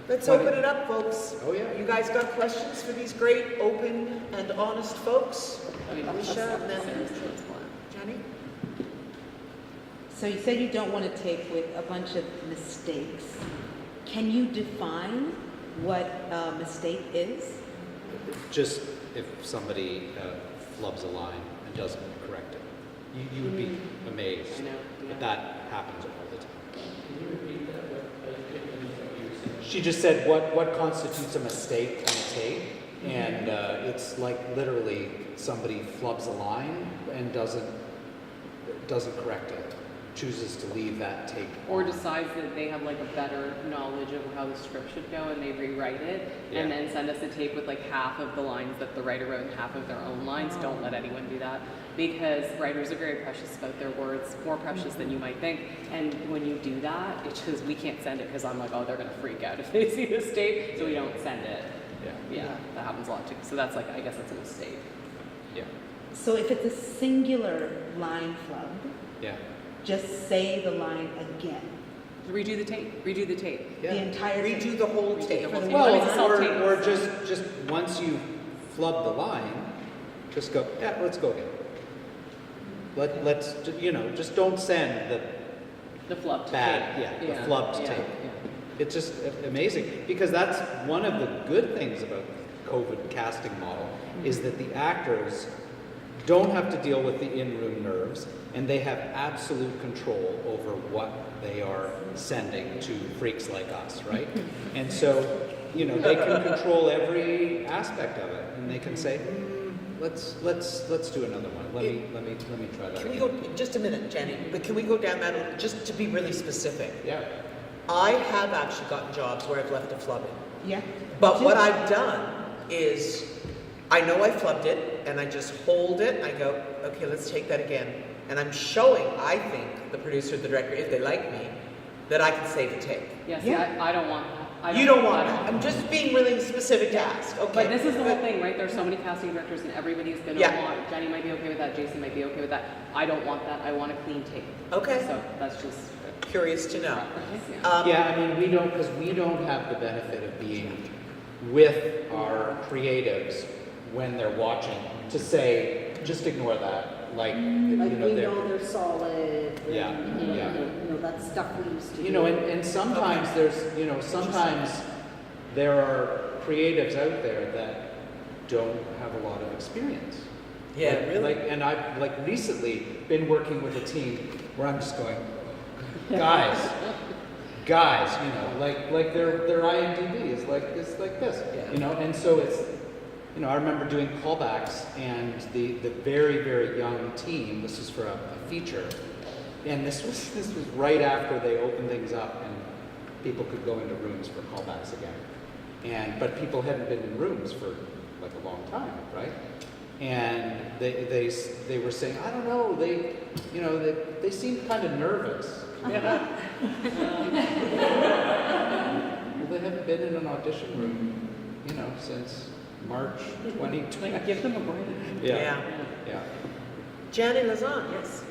Let's open it up, folks. Oh, yeah. You guys got questions for these great, open, and honest folks? I mean, Alicia, and then Sarah's choice. Jenny? So you said you don't want to take with a bunch of mistakes. Can you define what a mistake is? Just if somebody flubs a line and doesn't correct it, you would be amazed. I know, yeah. But that happens all the time. Can you repeat that? She just said what constitutes a mistake on a tape, and it's like literally somebody flubs a line and doesn't correct it, chooses to leave that tape Or on. decides that they have like a better knowledge of how the script should go and they rewrite it and Yeah. then send us a tape with like half of the lines that the writer wrote and half of their own lines. Don't let anyone do that, because writers are very precious about their words, more precious than you might think. And when you do that, it's just, we can't send it because I'm like, oh, they're going to freak out if they see this tape, so we don't send it. Yeah, that happens a lot too. So that's like, I guess that's a mistake. Yeah. So if it's a singular line flub, Yeah. just say the line again. Redo the tape. The entire thing. Redo the whole tape. For the Well, one it's line. all- or just once you flub the line, just go, yeah, let's go again. Let's you know, just don't send The flubbed bad, tape. the flubbed tape. Yeah. It's just amazing, because that's one of the good things about COVID casting model, is that the actors don't have to deal with the in-room nerves, and they have absolute control over what they are sending to freaks like us, right? And so, you know, they can control every aspect of it, and they can say, let's do another one. Let me try that. Can we again." go, just a minute, Jenny, but can we go down that, just to be really specific? Yeah. I have actually gotten jobs where I've left a flub in. Yeah. But what I've done is, I know I flubbed it, and I just hold it, I go, okay, let's take that again. And I'm showing, I think, the producer, the director, if they like me, that I can save the tape. Yeah, see, I don't want that. You don't want that. I'm just being really specific to ask, okay? But this is the whole thing, right? There's so many casting directors and everybody's gonna Yeah. want, Jenny might be okay with that, Jason might be okay with that. I don't want that, I want a clean tape. Okay. So that's just, Curious to know. yeah. Yeah, I mean, we don't have the benefit of being with our creatives when they're watching to say, just ignore that. Like, Like, you know, we they're, know they're solid. Yeah, and, yeah. You know, that's stuff we used to do. you know, and sometimes sometimes there are creatives out there that don't have a lot of experience. Yeah, Like- really? Like, and I've like recently been working with a team where I'm just going, guys, you know, like their IMDb is like this, Yeah. you know, and so it's, you know, I remember doing callbacks, and the very, very young team, this was for a feature, and this was right after they opened things up and people could go into rooms for callbacks again. But people hadn't been in rooms for like a long time, right? And they were saying, I don't know, they seemed kind of nervous. Well, they haven't been in an audition room, you know, since March 2020. Give them a break. Yeah. Yeah. Janet Lazan, yes.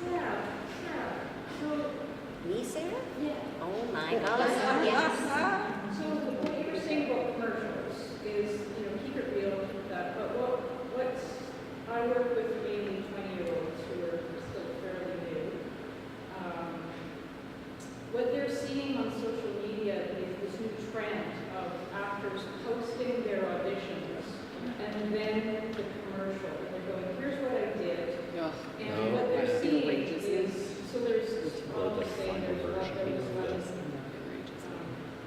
Me, Sarah? Yeah. Oh my God, yes. So what you were saying about commercials is, keep it real, keep that. But what I work with mainly 20-year-olds who are still fairly new. What they're seeing on social media is this new trend of actors posting their auditions and then the commercial. And they're going, here's what I did. And what they're seeing is, so there's, I'll just say there's one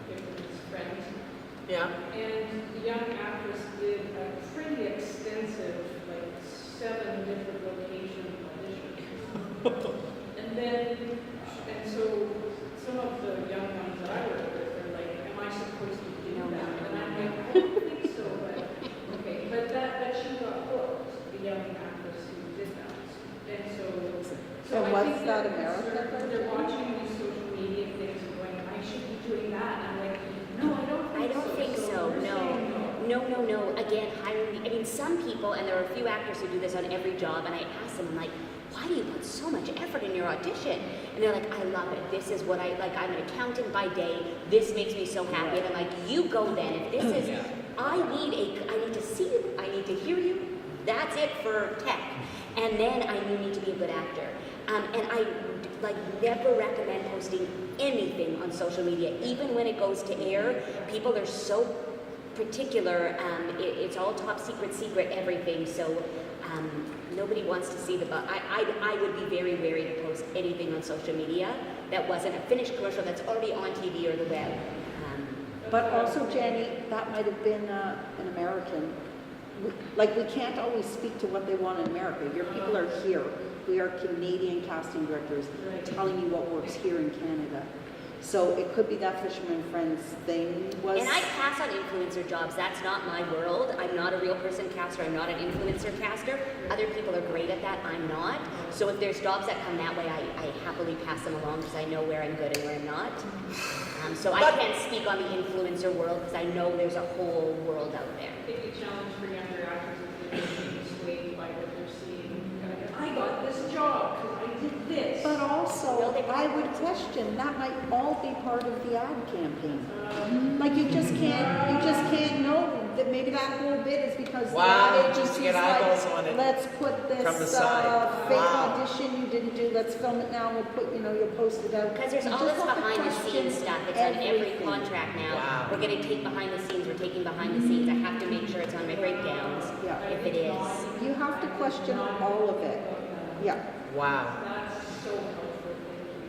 victim's friend. Yeah. And the young actress did a pretty extensive, like 7 different location auditions. And so some of the young ones that I work with are like, am I supposed to do that? And I'm like, I don't think so, but okay. But she got hooked, the young actress who did that. And so And I was think that they're American? concerned, they're watching these social media things and going, I should be doing that. And I'm like, no, I don't think so. I don't think so, you're saying No. Again, hiring, some people, and there are a few actors who do this on every job, and I ask them, I'm like, why do you put so much effort in your audition? And they're like, I love it. This is what I'm an accountant by day. This makes me so happy. And I'm like, you go then. If this is, I need to see you. I need to hear you. That's it for tech. And then you need to be a good actor. And I never recommend posting anything on social media, even when it goes to air. People are so particular. It's all top secret, everything. So nobody wants to see I would be very wary to post anything on social media that wasn't a finished commercial that's already on TV or the web. But also, Jenny, that might have been an American. We can't always speak to what they want in America. Your people are here. We are Canadian casting directors telling you what works here in Canada. So it could be that Fisherman Friends thing was... And I pass on influencer jobs. That's not my world. I'm not a real person caster. I'm not an influencer caster. Other people are great at that. I'm not. So if there's jobs that come that way, I happily pass them along because I know where I'm good and where I'm not. So I can't speak on the influencer world because I know there's a whole world out there. I think the challenge for younger actors is they're being swayed by what they're seeing. I got this job because I did this. But also, I would question, that might all be part of the ad campaign. You just can't know that maybe that whole bit is because the ad just to agency's get eyeballs on it let's put this from the side. fake Wow. audition you didn't do, let's film it now, we'll put, you'll post it out. Because there's You all just this have to behind the question scenes stuff. It's on every everything. contract now. Wow. We're going to take behind the scenes. We're taking behind the scenes. I have to make sure it's on my breakdowns Yeah. if it is. You have to question all of it. Yeah. Wow. That's so helpful.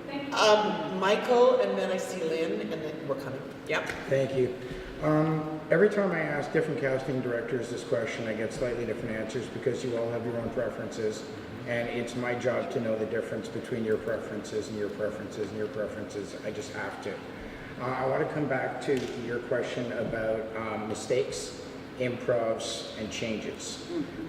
Thank you. Michael, and then I see Lynn, and then we're coming. Yep. Thank you. Every time I ask different casting directors this question, I get slightly different answers because you all have your own preferences, and it's my job to know the difference between your preferences and your preferences and your preferences. I just have to. I want to come back to your question about mistakes, improvs, and changes.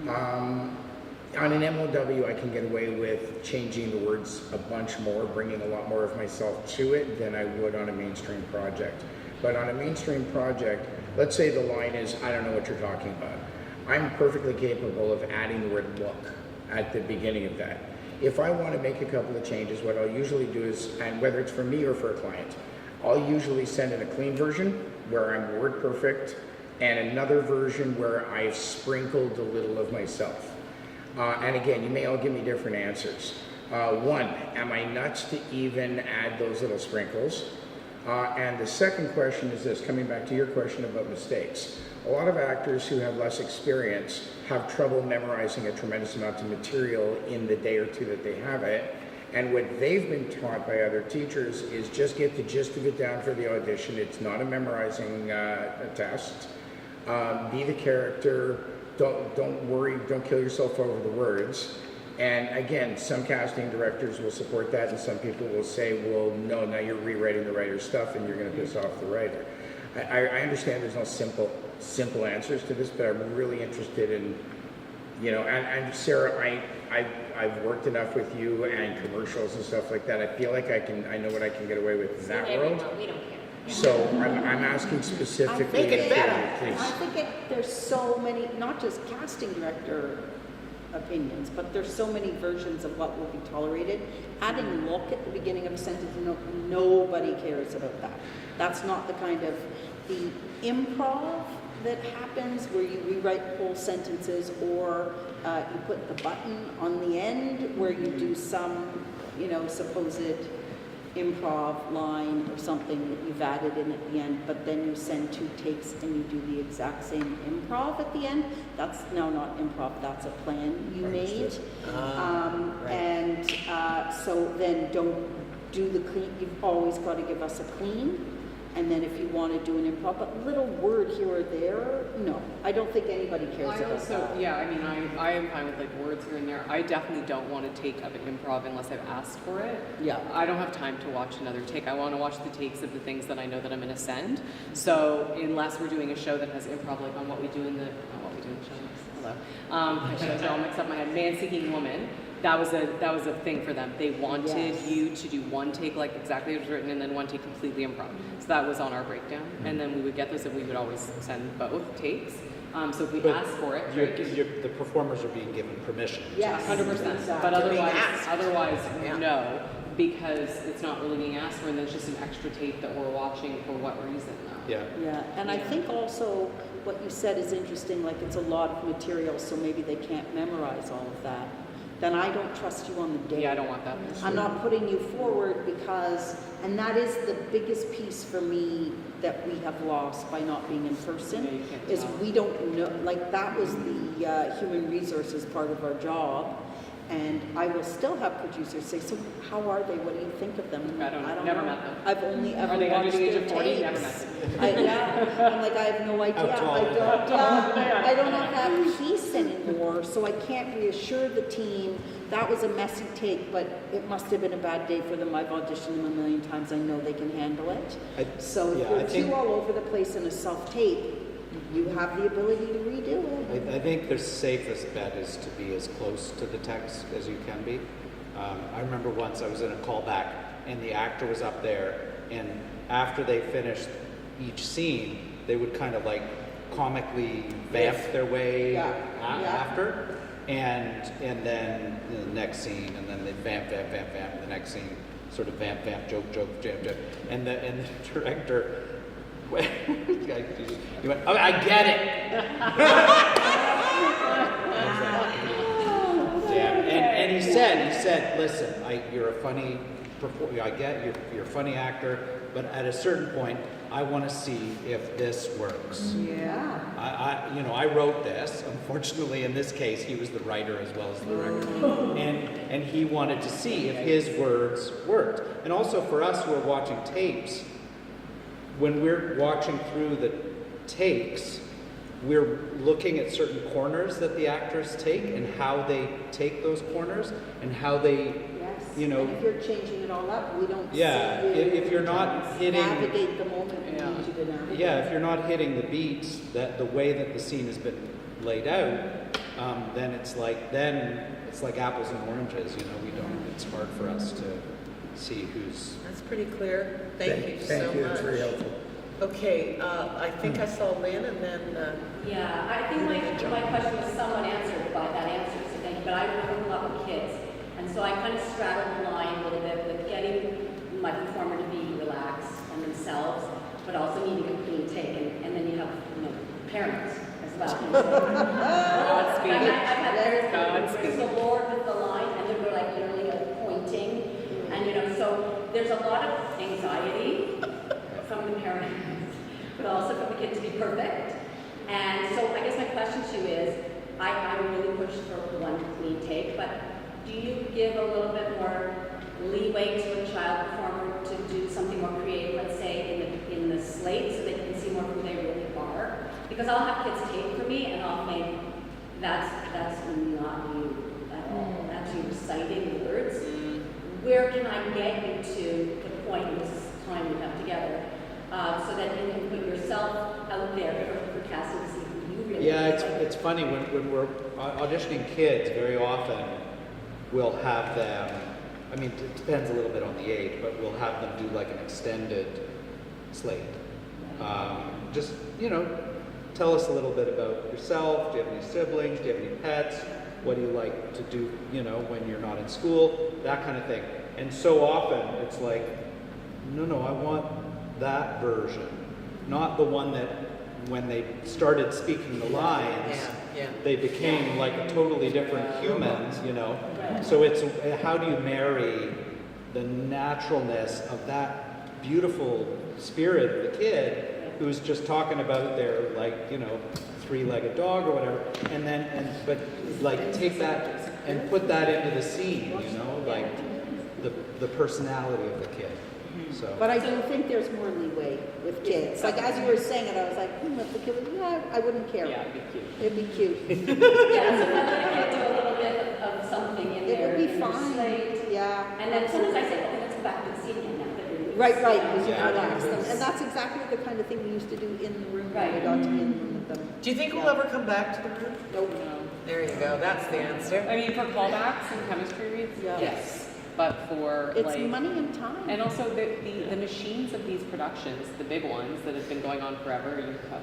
On an MOW, I can get away with changing the words a bunch more, bringing a lot more of myself to it than I would on a mainstream project. But on a mainstream project, let's say the line is, I don't know what you're talking about. I'm perfectly capable of adding the word look at the beginning of that. If I want to make a couple of changes, what I'll usually do is, and whether it's for me or for a client, I'll usually send in a clean version where I'm word perfect and another version where I've sprinkled a little of myself. And again, you may all give me different answers. One, am I nuts to even add those little sprinkles? And the second question is this, coming back to your question about mistakes. A lot of actors who have less experience have trouble memorizing a tremendous amount of material in the day or two that they have it. And what they've been taught by other teachers is just get the gist of it down for the audition. It's not a memorizing test. Be the character, don't worry, don't kill yourself over the words. And again, some casting directors will support that, and some people will say, well, no, now you're rewriting the writer's stuff and you're going to piss off the writer. I understand there's no simple answers to this, but I'm really interested in, you know, and Sarah, I've worked enough with you and commercials and stuff like that. I feel like I know what I can get away with in that world. We don't care. So I'm asking specifically Make it better. please. I think there's so many, not just casting director opinions, but there's so many versions of what will be tolerated. Adding look at the beginning of a sentence, nobody cares about that. That's not the kind of the improv that happens where you rewrite whole sentences, or you put the button on the end where you do some, you know, supposed improv line or something that you've added in at the end, but then you send 2 takes and you do the exact same improv at the end. That's now not improv, that's a plan you made. Right. And so then don't do the clean, you've always got to give us a clean. And then if you want to do an improv, but little word here or there, no. I don't think anybody cares I about also, that. yeah, I mean, I am fine with like words here and there. I definitely don't want to take up an improv unless I've asked for it. Yeah. I don't have time to watch another take. I want to watch the takes of the things that I know that I'm going to send. So unless we're doing a show that has improv, like on what we do in the show. Hello. I should have all mixed up my head. Man Seeking Woman. That was a thing for them. They wanted you to do 1 take like exactly as it was written, and then 1 take completely improv. So that was on our breakdown, and then we would get those, and we would always send both takes. So if we ask for it, The performers are being given permission. Yes, 100%. exactly. But asked. otherwise, Yeah. no, because it's not really being asked for, and there's just an extra tape that we're watching for what reason, though. Yeah. Yeah, and I think also what you said is interesting, like it's a lot of material, so maybe they can't memorize all of that. Then I don't trust you on the day. Yeah, I don't want that. I'm not putting you forward because, and that is the biggest piece for me that we have lost by not being in person, Yeah, you can't is tell. we don't know, like that was the human resources part of our job. And I will still have producers say, so how are they? What do you think of them? I don't know. know. Never met them. I've only ever Are they under watched the age their of 40? tapes. Never met them. I'm like, I have no idea. How tall I are they? don't have that piece anymore, so I can't reassure the team. That was a messy take, but it must have been a bad day for them. I've auditioned them a million times. I know they can handle it. So if I you're think- too all over the place in a self-tape, you have the ability to redo it. I think the safest bet is to be as close to the text as you can be. I remember once I was in a callback and the actor was up there, and after they finished each scene, they would kind of like comically vamp their way after, and then the next scene, and then they vamp the next scene, sort of vamp, joke, jam, and the director. He went, oh, I get it. And he said, listen, you're a funny, I get you're a funny actor, but at a certain point, I want to see if this works. Yeah. I wrote this. Unfortunately, in this case, he was the writer as well as the director, and he wanted to see if his words worked. And also for us who are watching tapes, when we're watching through the takes, we're looking at certain corners that the actors take and how they take those corners and how they, Yes. you know, And if you're changing it all up, we don't yeah, see you if you're not hitting, navigate the moment we Yeah. need you to navigate. yeah, if you're not hitting the beats, that the way that the scene has been laid out, then it's like apples and oranges. You know, it's hard for us to see who's. That's pretty clear. Thank you so much. That's very helpful. Okay, I think I saw Lynn and then, Yeah, I think my question was somewhat answered by that answer, so thank you. But I work a lot with kids, and so I kind of straddle the line a little bit with getting my performer to be relaxed on themselves, but also needing a clean take. And then you have parents as well. Godspeed. I've had parents Godspeed. who are so bored with the line, and they're like literally pointing, and so there's a lot of anxiety from the parents, but also from the kid to be perfect. And so I guess my question to you is, I really push for one clean take, but do you give a little bit more leeway to a child performer to do something more creative, let's say in the slate, so they can see more who they really are? Because I'll have kids tape for me, and I'll make That's not you at all. That's you reciting the words. Where can I get you to the point in this time we have together, so that you can put yourself out there for casting to see who you really Yeah, like. it's funny when we're auditioning kids, very often we'll have them, I mean, it depends a little bit on the age, but we'll have them do like an extended slate. Just, tell us a little bit about yourself. Do you have any siblings? Do you have any pets? What do you like to do, when you're not in school? That kind of thing. And so often it's like, no, I want that version, not the one that when they started speaking the lines, they became like a totally different humans, So it's how do you marry the naturalness of that beautiful spirit of the kid who's just talking about their three-legged dog or whatever, but take that and put that into the scene, like the personality of the kid. So. But I do think there's more leeway with kids. Like as you were saying it, I was like, if the kid was, I wouldn't care. Yeah, it'd be cute. It'd be cute. Yeah, so let the kid do a little bit of something in It there. would be in your fine. slate. Yeah. And then sometimes I say, okay, let's go back to the scene again now that we're Right, because you Yeah. relax them. And that's exactly the kind of thing we used to do in the room when we Right. got to be in the room with them. Do you think we'll ever come back to the room? Nope. There you go. That's the answer. I mean, for callbacks and chemistry reads, Yeah. yes. But for It's money and time. and also the machines of these productions, the big ones that have been going on forever. You have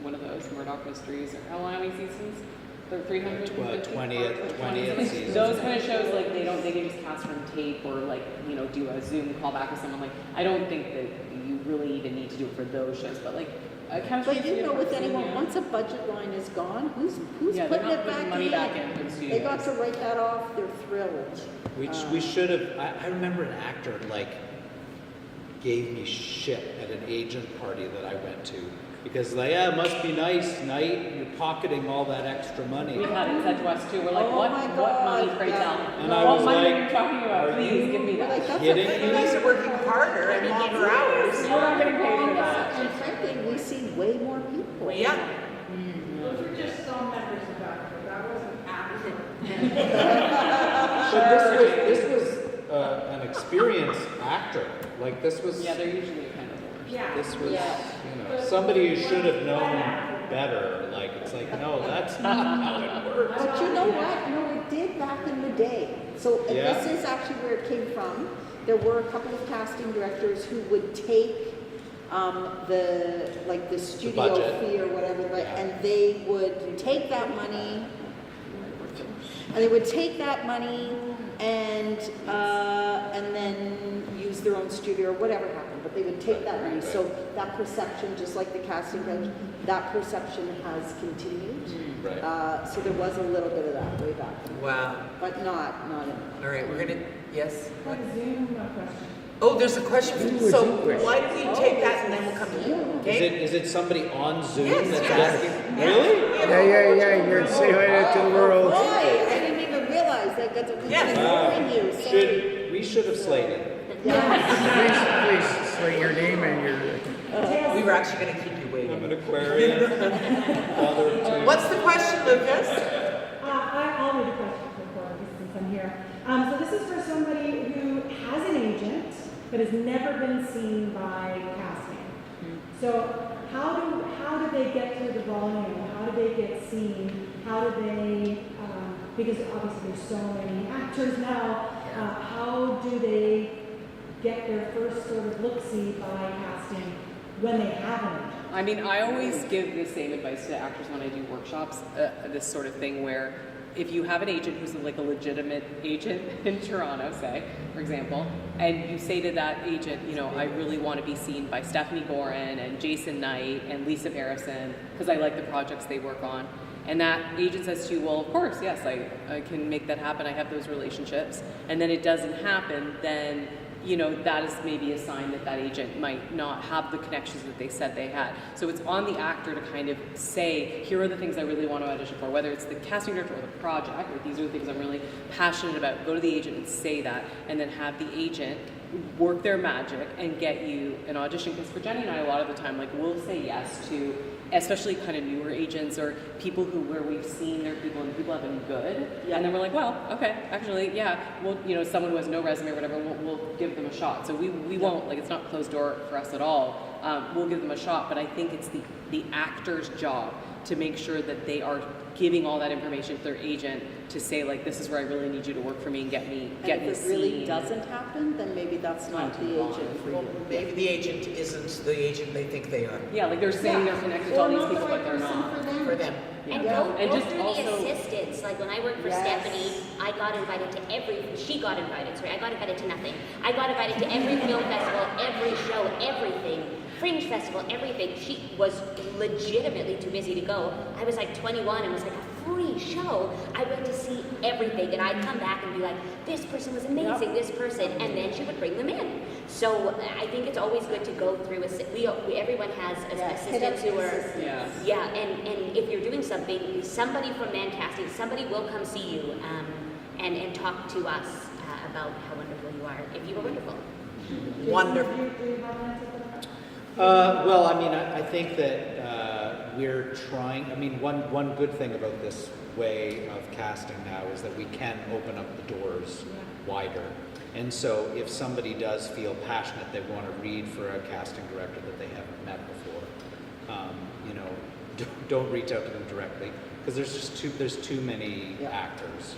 one of those Murdoch Mysteries, or how many seasons? They're 350? 20th season. Those kind of shows, they can just cast from tape or do a Zoom callback with someone. I don't think that you really even need to do it for those shows, but chemistry. But with anyone, once a budget line is gone, who's they're putting not it putting back money in? back in for the They got studios. to write that off. They're thrilled. We should have. I remember an actor gave me shit at an agent party that I went to because it must be nice, Knight. You're pocketing all that extra money. We've had it said to us too. We're like, Oh what? my What money, God, pray yeah. tell? And I What was money like, are you talking about? are Please give me We're like, that. that's Kidding okay. You guys are working harder and longer hours. We're not getting paid for that. And frankly, we see way more people. Yeah. Those are just some members of AACE. That wasn't AACE. But this was an experienced actor. This was. Yeah, they're usually kind of the worst. Yeah. This was, Yeah. somebody who should have known better. No, that's not how it works. But you know what? No, it did back in the day. So and Yeah. this is actually where it came from. There were a couple of casting directors who would take the studio budget. fee or whatever, Yeah. and they would take that money, and then use their own studio or whatever happened. But they would take that money. So that perception, just like the casting director, that perception has continued. Right. So there was a little bit of that way back, Wow. but not anymore. All right, we're gonna. Yes. What? Zoom question. Oh, there's a question. So why don't we take that and then we'll come to you? Okay. Is it somebody on Zoom Yes, that's yes. asking? Really? Yeah, you're saying hi to the world. Boy, I didn't even realize that got to Yes. ignoring you. Sorry. We should have slated. Please slate your name and your. We were actually going to keep you I'm waiting. an Aquarian. Father of two. What's the question, Lucas? I'll read the question before since I'm here. So this is for somebody who has an agent but has never been seen by casting. So how do they get through the volume? How do they get seen? How do they, because obviously there's so many actors now, how do they get their first sort of look-see by casting when they haven't? I mean, I always give the same advice to actors when I do workshops, this sort of thing where if you have an agent who's a legitimate agent in Toronto, say, for example, and you say to that agent, I really want to be seen by Stephanie Gorin and Jason Knight and Lisa Barrison because I like the projects they work on. And that agent says to you, well, of course, yes, I can make that happen. I have those relationships. And then it doesn't happen, then that is maybe a sign that that agent might not have the connections that they said they had. So it's on the actor to kind of say, here are the things I really want to audition for, whether it's the casting director or the project, or these are the things I'm really passionate about. Go to the agent and say that, and then have the agent work their magic and get you an audition. Because for Jenny and I, a lot of the time, like we'll say yes to, especially kind of newer agents or people where we've seen their people and people have been good, and then we're like, well, okay, actually, yeah, well, someone who has no resume or whatever, we'll give them a shot. So we won't, like, it's not closed door for us at all. We'll give them a shot, but I think it's the actor's job to make sure that they are giving all that information to their agent to say, like, this is where I really need you to work for me and get me And if it really seen. doesn't happen, then maybe that's not the agent for Well, you. maybe the agent isn't the agent they think they are. Yeah, like they're saying they're connected to all these people, but they're not. For them. And Yeah. go, And go just through also- the assistants. Like when I worked for Yes. Stephanie, I got invited to she got invited, sorry, I got invited to nothing. I got invited to every film festival, every show, everything. Fringe Festival, everything. She was legitimately too busy to go. I was like 21 and was like, a free show. I went to see everything, and I'd come back and be like, this person was amazing, this person, and then she would bring them in. So I think it's always good to go through, everyone has assistants who are, and if you're doing something, somebody from Man Casting, somebody will come see you and talk to us about how wonderful you are, if you are wonderful. Wonderful. Well, I mean, I think that we're trying. I mean, one good thing about this way of casting now is that we can open up the doors wider. And so, if somebody does feel passionate, they want to read for a casting director that they haven't met before, don't reach out to them directly because there's too many actors.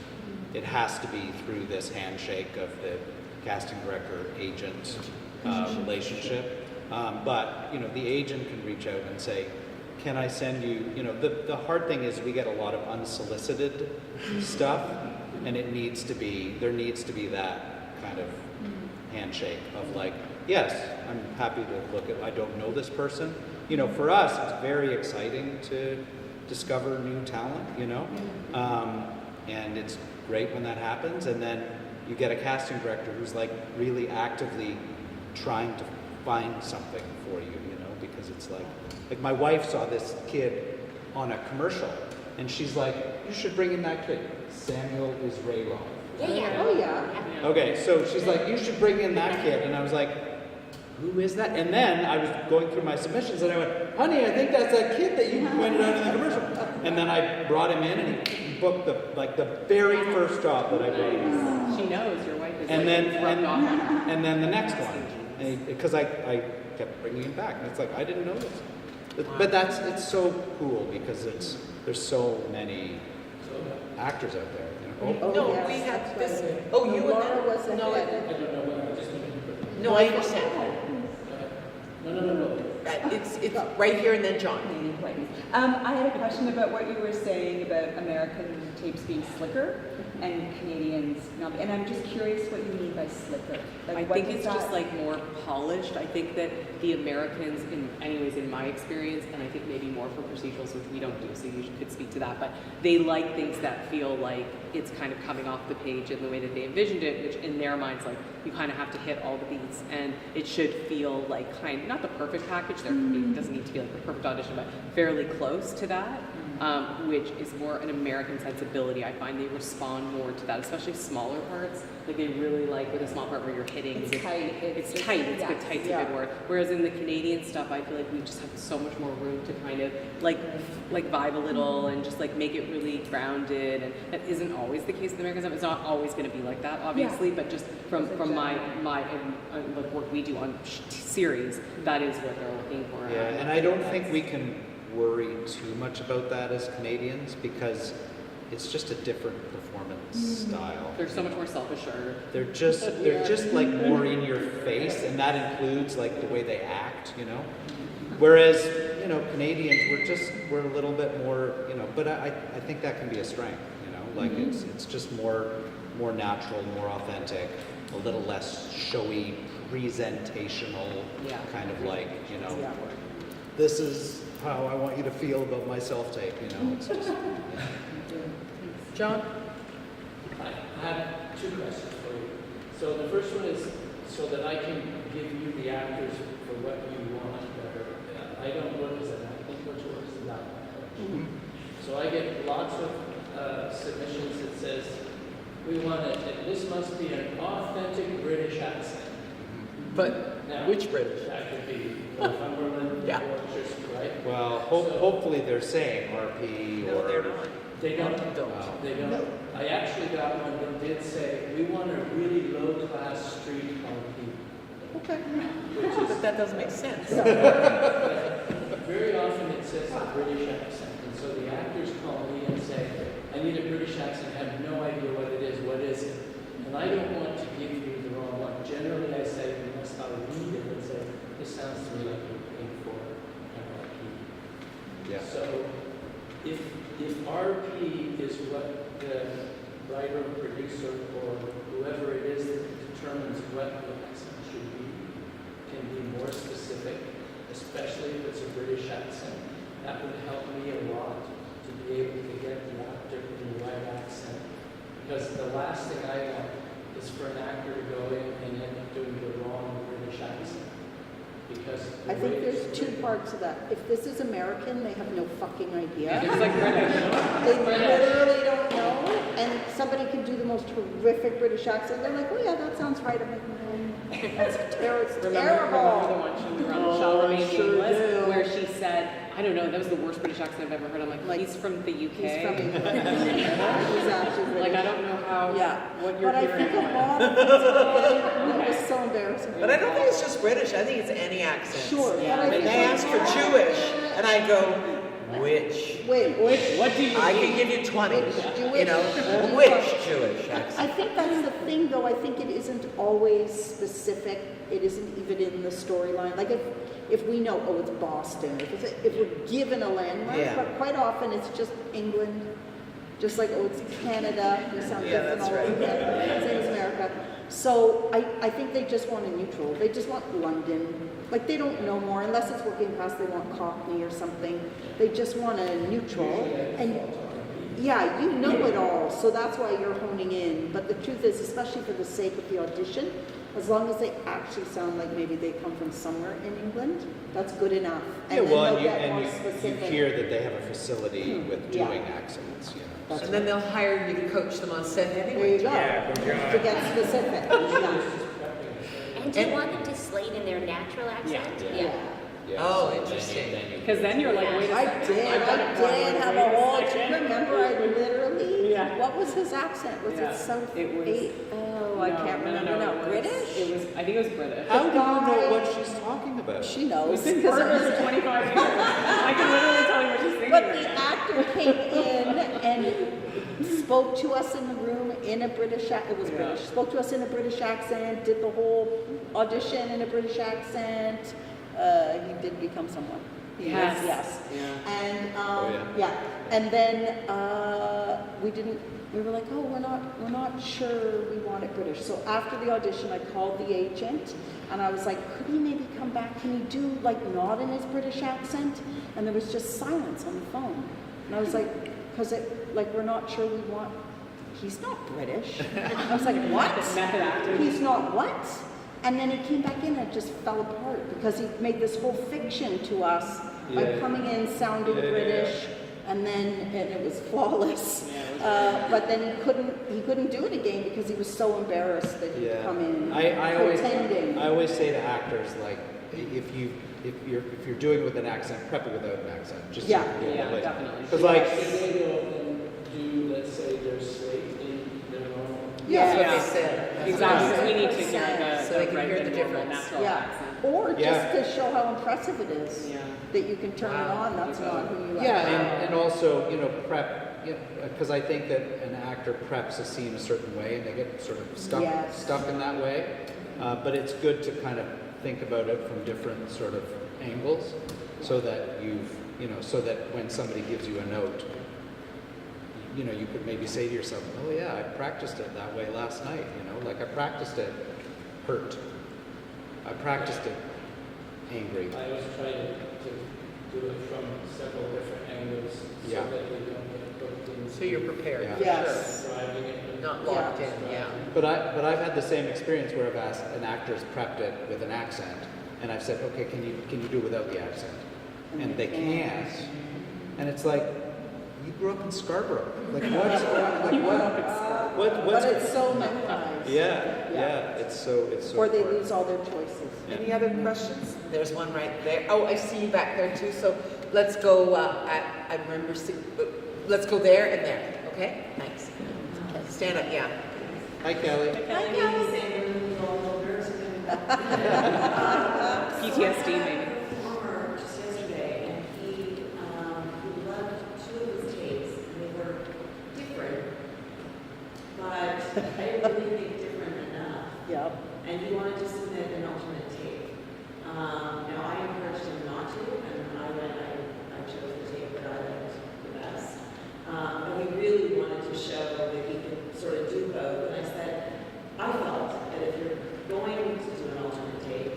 It has to be through this handshake of the casting director agent relationship. But the agent can reach out and say, can I send you, the hard thing is we get a lot of unsolicited stuff, and there needs to be that kind of handshake of like, yes, I'm happy to look at, I don't know this person. For us, it's very exciting to discover new talent, and it's great when that happens, and then you get a casting director who's like really actively trying to find something for you, because it's like my wife saw this kid on a commercial, and she's like, you should bring in that kid, Samuel Israelov. Yeah. Oh, yeah. Okay, so she's like, you should bring in that kid, and I was like, who is that? And then I was going through my submissions, and I went, honey, I think that's that kid that you pointed out in the commercial. And then I brought him in, and he booked the very first job that I brought him. She knows your wife is And rubbed off on her. then the next one. Because I kept bringing him back, and it's like I didn't know this, but it's so cool because there's so many actors out there. No, we had this. Oh, you Laura and was then? No, ahead. no, I understand. No. It's right here and then John. I had a question about what you were saying about American tapes being slicker and Canadians not. And I'm just curious what you mean by slicker. Like, I what think does it's that- just like more polished. I think that the Americans, in my experience, and I think maybe more for procedurals, which we don't do, so you could speak to that, but they like things that feel like it's kind of coming off the page in the way that they envisioned it, which in their minds, like, you kind of have to hit all the beats, and it should feel like not the perfect package, it doesn't need to be like the perfect audition, but fairly close to that. Which is more an American sensibility. I find they respond more to that, especially smaller parts. Like they really like with a small part where you're hitting. It's tight. It's tight. It's good. Tight's a good word. Whereas in the Canadian stuff, I feel like we just have so much more room to kind of like vibe a little and just like make it really grounded. And that isn't always the case with American stuff. It's not always going to be like that, obviously. But just from my the work we do on series, that is what they're looking for. Yeah, and I don't think we can worry too much about that as Canadians because it's just a different performance style. They're so much more self-assured. They're just like more in your face, and that includes like the way they act, Whereas, Canadians, we're a little bit more, but I think that can be a strength, like it's just more natural, more authentic, a little less showy, presentational, kind of like, this is how I want you to feel about my self-tape, it's just... John? I have two questions for you. So the first one is so that I can give you the actors for what you want better. I don't work as an acting coach, I work as a lab. So I get lots of submissions that says, we want it, this must be an authentic British accent. But Now, which British? That could be Northumberland, Yeah. Yorkshire, right? Well, hopefully they're saying RP No, they're or. not. They don't. Don't. They don't. I actually got one that did say, we want a really low-class street RP. Okay. Which is, But that doesn't make sense. very often it says a British accent, and so the actors call me and say, I need a British accent, I have no idea what it is, what is it? And I don't want to give you the wrong one. Generally I say, you must not read it and say, this sounds to me like you're looking for an RP. Yeah. So if RP is what the writer or producer or whoever it is that determines what the accent should be, can be more specific, especially if it's a British accent, that would help me a lot to be able to get the actor in the right accent. Because the last thing I want is for an actor to go in and end up doing the wrong British accent. Because the I think way there's it's two written- parts of that. If this is American, they have no fucking idea. It's like British. They literally don't know, and somebody can do the most horrific British accent. They're like, oh yeah, that sounds right. I'm like, no, that's terrible. Remember the one she was on Charlemagne sure English, do. where she said, I don't know, that was the worst British accent I've ever heard. I'm like, he's from the UK. He's from England. He's actually British. Like, I don't know how, what you're But I hearing. think a lot of it was so embarrassing. But I don't think it's just British. I think it's any accent. Sure. Yeah. but I When think they ask for Jewish, and I go, which? Wait, What do you I mean? can give you 20. Jewish. You know, which Jewish I accent? think that's the thing, though. I think it isn't always specific. It isn't even in the storyline. Like if we know, oh, it's Boston. If we're given a landmark, Yeah. but quite often it's just England. Just like, oh, it's Canada. We sound Yeah, different that's all right. over again. Same as America. So I think they just want a neutral. They just want London. Like they don't know more unless it's working class. They want Cockney or something. They just want a neutral. And yeah, you know it all, so that's why you're honing in. But the truth is, especially for the sake of the audition, as long as they actually sound like maybe they come from somewhere in England, that's good enough. Yeah, then well, they'll and you, get more and you specific. hear that they have a facility with Yeah. doing accents, you know. That's And then they'll hire you to coach them on set There anyway. you go. Yeah, good job. To get specific. Yeah. And do you want them to slate in their natural accent? Yeah. Yeah, Oh, so then interesting. Because then you're like, wait a I second. did I've done it wrong. have Wait a whole, second. remember I literally, Yeah. what was his accent? Was Yeah. it so It was- fake? Oh, I can't remember now. it was- British? It was, I think it was British. How do you know guy- what she's talking about? She knows. We've been 'cause partners it for was- 25 years. I can literally tell you what she's thinking But right the now. actor came in and spoke to us in the room in a British accent. It was British. Spoke to us in a British accent, did the whole audition in a British accent. He did become someone. He Yes. was, yes. Yeah. And Oh, yeah. And then we were like, oh, we're not sure we want it British. So after the audition, I called the agent and I was like, could he maybe come back? Can he do like not in his British accent? And there was just silence on the phone. And I was like, because we're not sure we want, he's not British. I was like, what? Method acting. He's not what? And then he came back in and it just fell apart because he made this whole fiction to us by Yeah. coming in sounding Yeah, yeah, British, and it was flawless. But then he couldn't do it again because he was so embarrassed that he'd come in pretending. I always say to actors, like, if you're doing with an accent, prep it without an accent. Just Yeah. Yeah, definitely. Because like, Should they go and do, let's say, their slate in their normal? That's what Yeah. they said. That's Exactly, what because they we need to So hear they can hear the normal, difference. natural Yeah. accent. Or just Yeah. to show how impressive it is Yeah. that you can turn it on. That's not who you are. yeah, and also, prep, because I think that an actor preps a scene a certain way and they get sort of stuck in that way. But it's good to kind of think about it from different sort of angles so that so that when somebody gives you a note, you could maybe say to yourself, oh yeah, I practiced it that way last night, like I practiced it hurt. I practiced it angry. I always try to do it from several different angles so Yeah. that you don't get hooked in. So you're prepared. Yeah. Yes. Driving it. and- Not locked in, yeah. But I've had the same experience where I've asked an actor's prepped it with an accent, and I've said, okay, can you do it without the accent? And they can't. And it's like, you grew up in Scarborough. Like what's But it's so memorized. yeah, it's so Or they important. lose all their choices. Any other questions? There's one right there. Oh, I see you back there too. So let's go, I remember seeing, let's go there and there. Okay? Thanks. Stand up, yeah. Hi, Kelly. PTSD maybe. Just yesterday, and he loved two of his tapes, and they were different, but I didn't really think different enough. Yep. And he wanted to submit an alternate tape. Now, I encouraged him not to, and I chose the tape that I liked the best. But we really wanted to show that he could sort of do both, and I said, I felt that if you're going to do an alternate tape,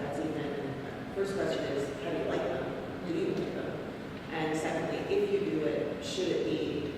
that's even, first question is, how do you like them? Do you like them? And secondly, if you do it, should it be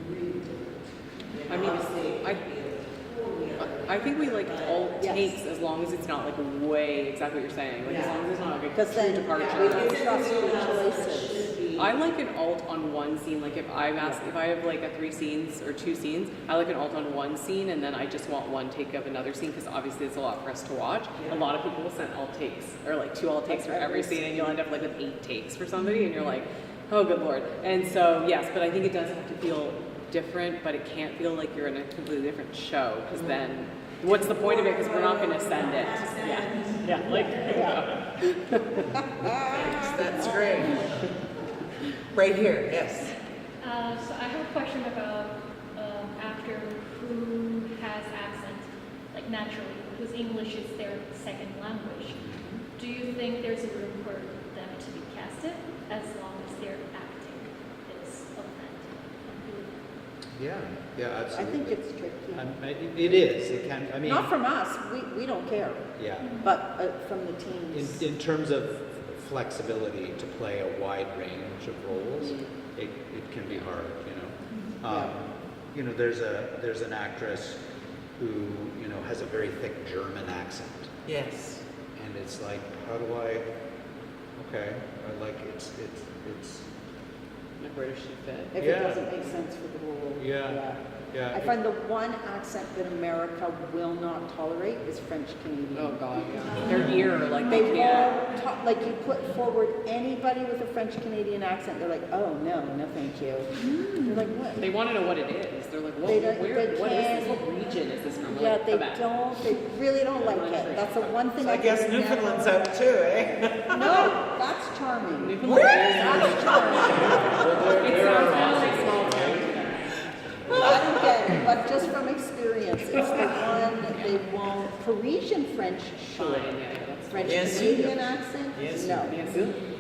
really different? I mean, Obviously, it could be a totally other I think we like all Yes. takes as long as it's not like way exactly what you're saying. Like as Yeah. long as it's not like a Because true then departure. we can trust your choices. I like an alt on one scene. Like if I have like a 3 scenes or 2 scenes, I like an alt on one scene, and then I just want one take of another scene because obviously it's a lot for us to watch. A lot of people will send alt takes or like 2 alt takes for every scene, and you'll end up like with 8 takes for somebody, and you're like, oh good lord. And so yes, but I think it does have to feel different, but it can't feel like you're in a completely different show because then what's the point of it? Because we're not going to send it. Yeah, like. Thanks, that's great. Right here, yes. So I have a question about actor who has accent, like naturally, whose English is their second language. Do you think there's a room for them to be casted as long as their acting is authentic? Yeah, I absolutely. think it's tricky. It is. It can. I mean, Not from us, we don't care, yeah. but from the teams. In terms of flexibility to play a wide range of roles, it can be hard, you know. You know, there's an actress who, you know, has a very thick German accent. Yes. And it's like, how do I, okay, I like it's Like where does she fit? If it doesn't make sense for the role. Yeah. I find the one accent that America will not tolerate is French Canadian. Oh God, yeah. Their ear, like they They can't. won't like you put forward anybody with a French Canadian accent, they're like, oh no, no thank you. They're like, what? They want to know what it is. They're like, what? They don't- Where? they What is this? can't- What region is this from? We're Yeah, like, they Quebec. don't. They really don't like it. That's the one thing So I guess can never- Newfoundland's out too, eh? No, that's charming. Newfoundland That's charming. It sounds kind of like small town. I don't get it, but just from experience, it's the one that they won't. Parisian French, sure. Fine, yeah, that's French Yes. Canadian accent, Yes. no.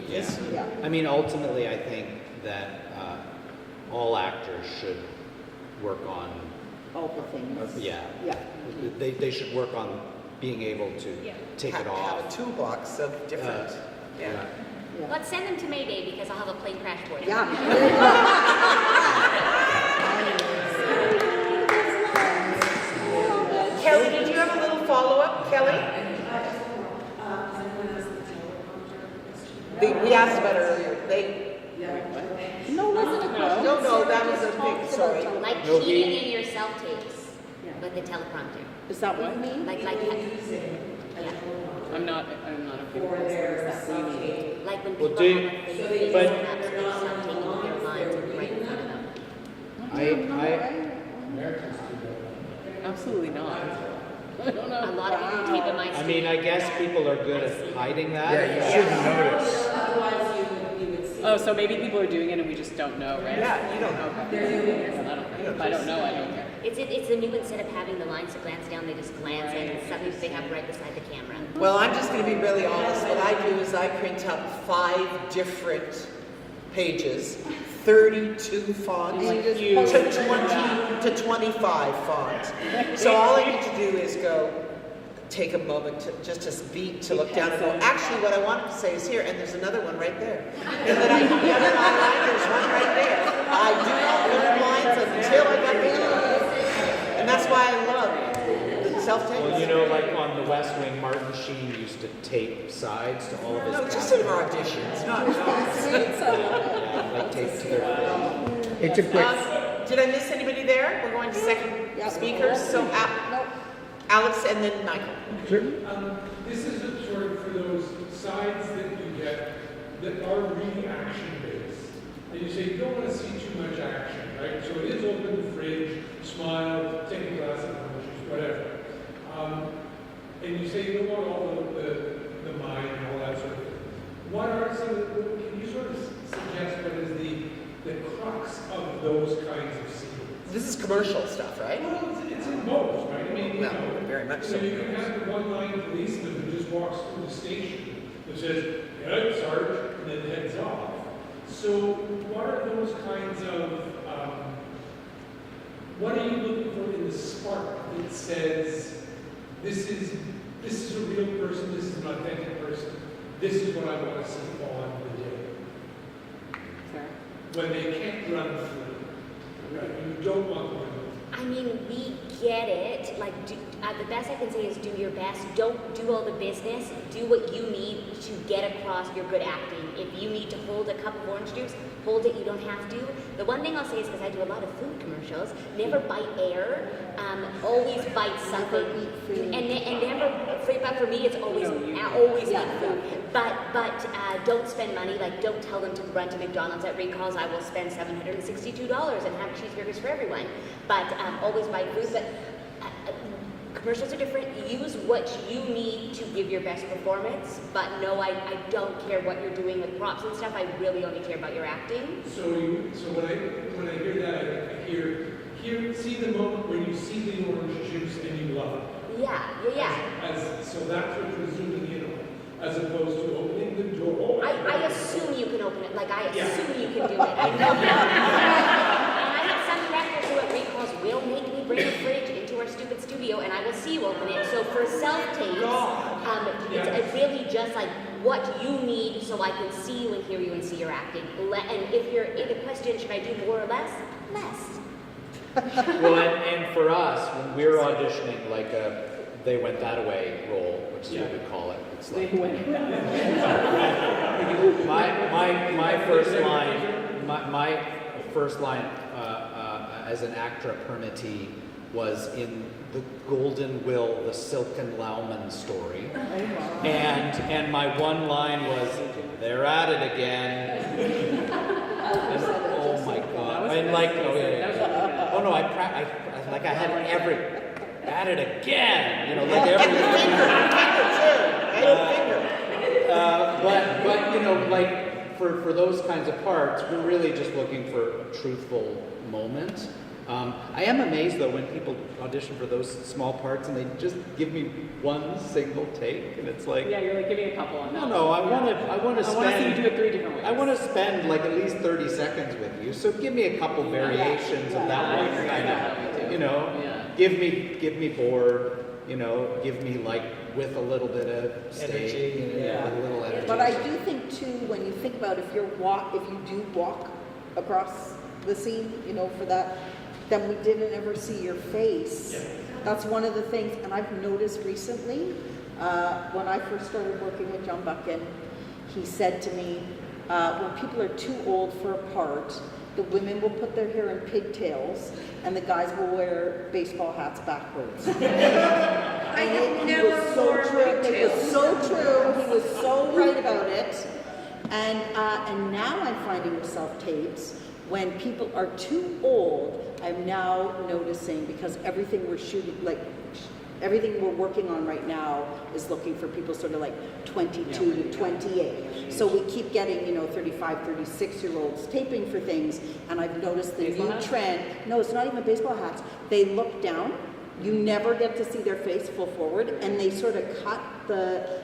Yes. Yeah. I mean, ultimately, I think that all actors should work on, All the things. yeah. They should work on being able to take it Have a off. toolbox of different. Yeah. Let's send them to Mayday because I'll have a plane crash for them. Kelly, did you have a little follow-up, Kelly? We asked about it earlier. No, wasn't a question. No, that was a big, sorry. Like No, cheating we- in your self-tapes with the teleprompter. Is that what you mean? Like, yeah. I'm not okay with this. What do you mean? Like when Well, people do- have like the but- apps, they're self-taping their lines right in front of them. Absolutely not. I don't know. A lot of people tape in my I mean, I guess people are good at hiding that. Yeah, you shouldn't notice. Otherwise, you would see. Oh, so maybe people are doing it and we just don't know, right? Yeah, you don't know. I don't care. If I don't know, I don't care. It's a new, instead of having the lines to glance down, they just glance and something they have right beside the camera. Well, I'm just going to be really honest. What I do is I print up 5 different pages, 32 fonts to 25 fonts. So all I need to do is go take a moment to just a beat to look down and go, actually what I wanted to say is here, and there's another one right there. And then I can get in my line, there's one right there. I do not learn lines until I got the job. And that's why I love the self-tape. Well, you know, like on The West Wing, Martin Sheen used to tape sides to all of his No, just in our auditions, not. Yeah, like taped to their face. It's a quick, Did I miss anybody there? We're going to second speakers, so Alex and then Michael. This is sort of for those sides that you get that are really action-based. And you say you don't want to see too much action, right? So it is open the fridge, smile, take a glass of orange juice, whatever. And you say you don't want all the mind and all that sort of thing. What are some of the, can you sort of suggest what is the crux of those kinds of scenes? This is commercial stuff, right? Well, it's in both, right? I mean, Well, very much so. You can have the one-line policeman who just walks through the station that says, "Good, Sarge," and then heads off. So, what are those kinds of, what are you looking for in the spark that says, this is a real person, this is an authentic person, this is what I want to see on the day? When they can't run free. Right? You don't want them. I mean, we get it. Like, the best I can say is do your best. Don't do all the business. Do what you need to get across your good acting. If you need to hold a cup of orange juice, hold it. You don't have to. The one thing I'll say is, because I do a lot of food commercials, never bite air. Always bite something. And never free. But for me, it's always eat food. But don't spend money. Like, don't tell them to run to McDonald's at recalls. I will spend $762 and have cheeseburgers for everyone. But always buy food. But commercials are different. Use what you need to give your best performance. But no, I don't care what you're doing with props and stuff. I really only care about your acting. So when I hear that, I hear see the moment when you see the orange juice and you love it. Yeah. So that's what you're zooming in on, as opposed to opening the door. I assume you can open it. Like, I assume you can do it. I know you And I have some directors who at recalls will make me bring a fridge into our stupid studio, and I will see you open it. So for self-tapes, it's really just like what you need so I can see you and hear you and see your acting. And if you're in a question, should I do more or less? Less. Well, and for us, when we're auditioning like a "they went that way" role, which is what we call it, it's like my first line as an actor permittee was in the Golden Will, the Silken Lauman story, and my one line was, "They're at it again." And, oh my God! And like, oh no, I had every at it again, you know, like every. But you know, like for those kinds of parts, we're really just looking for a truthful moment. I am amazed though when people audition for those small parts and they just give me one single take, and it's like, yeah, you're like, give me a couple on that. No, I want to spend. I want to see you do it 3 different ways. I want to spend like at least 30 seconds with you. So give me a couple variations of that one kind of, you know. Give me bored, you know. Give me like with a little bit of stage, with a little energy. But I do think too, when you think about if you do walk across the scene, you know, for that, then we didn't ever see your face. That's one of the things, and I've noticed recently, when I first started working with John Buchan, he said to me, when people are too old for a part, the women will put their hair in pigtails, and the guys will wear baseball hats backwards. I have never worn pigtails. It was so true. He was so right about it. And now I'm finding with self-tapes, when people are too old, I'm now noticing, because everything we're shooting, like everything we're working on right now is looking for people sort of like 22 to 28. So we keep getting, you know, 35, 36-year-olds taping for things, and I've noticed the new trend. No, it's not even baseball hats. They look down. You never get to see their face full forward, and they sort of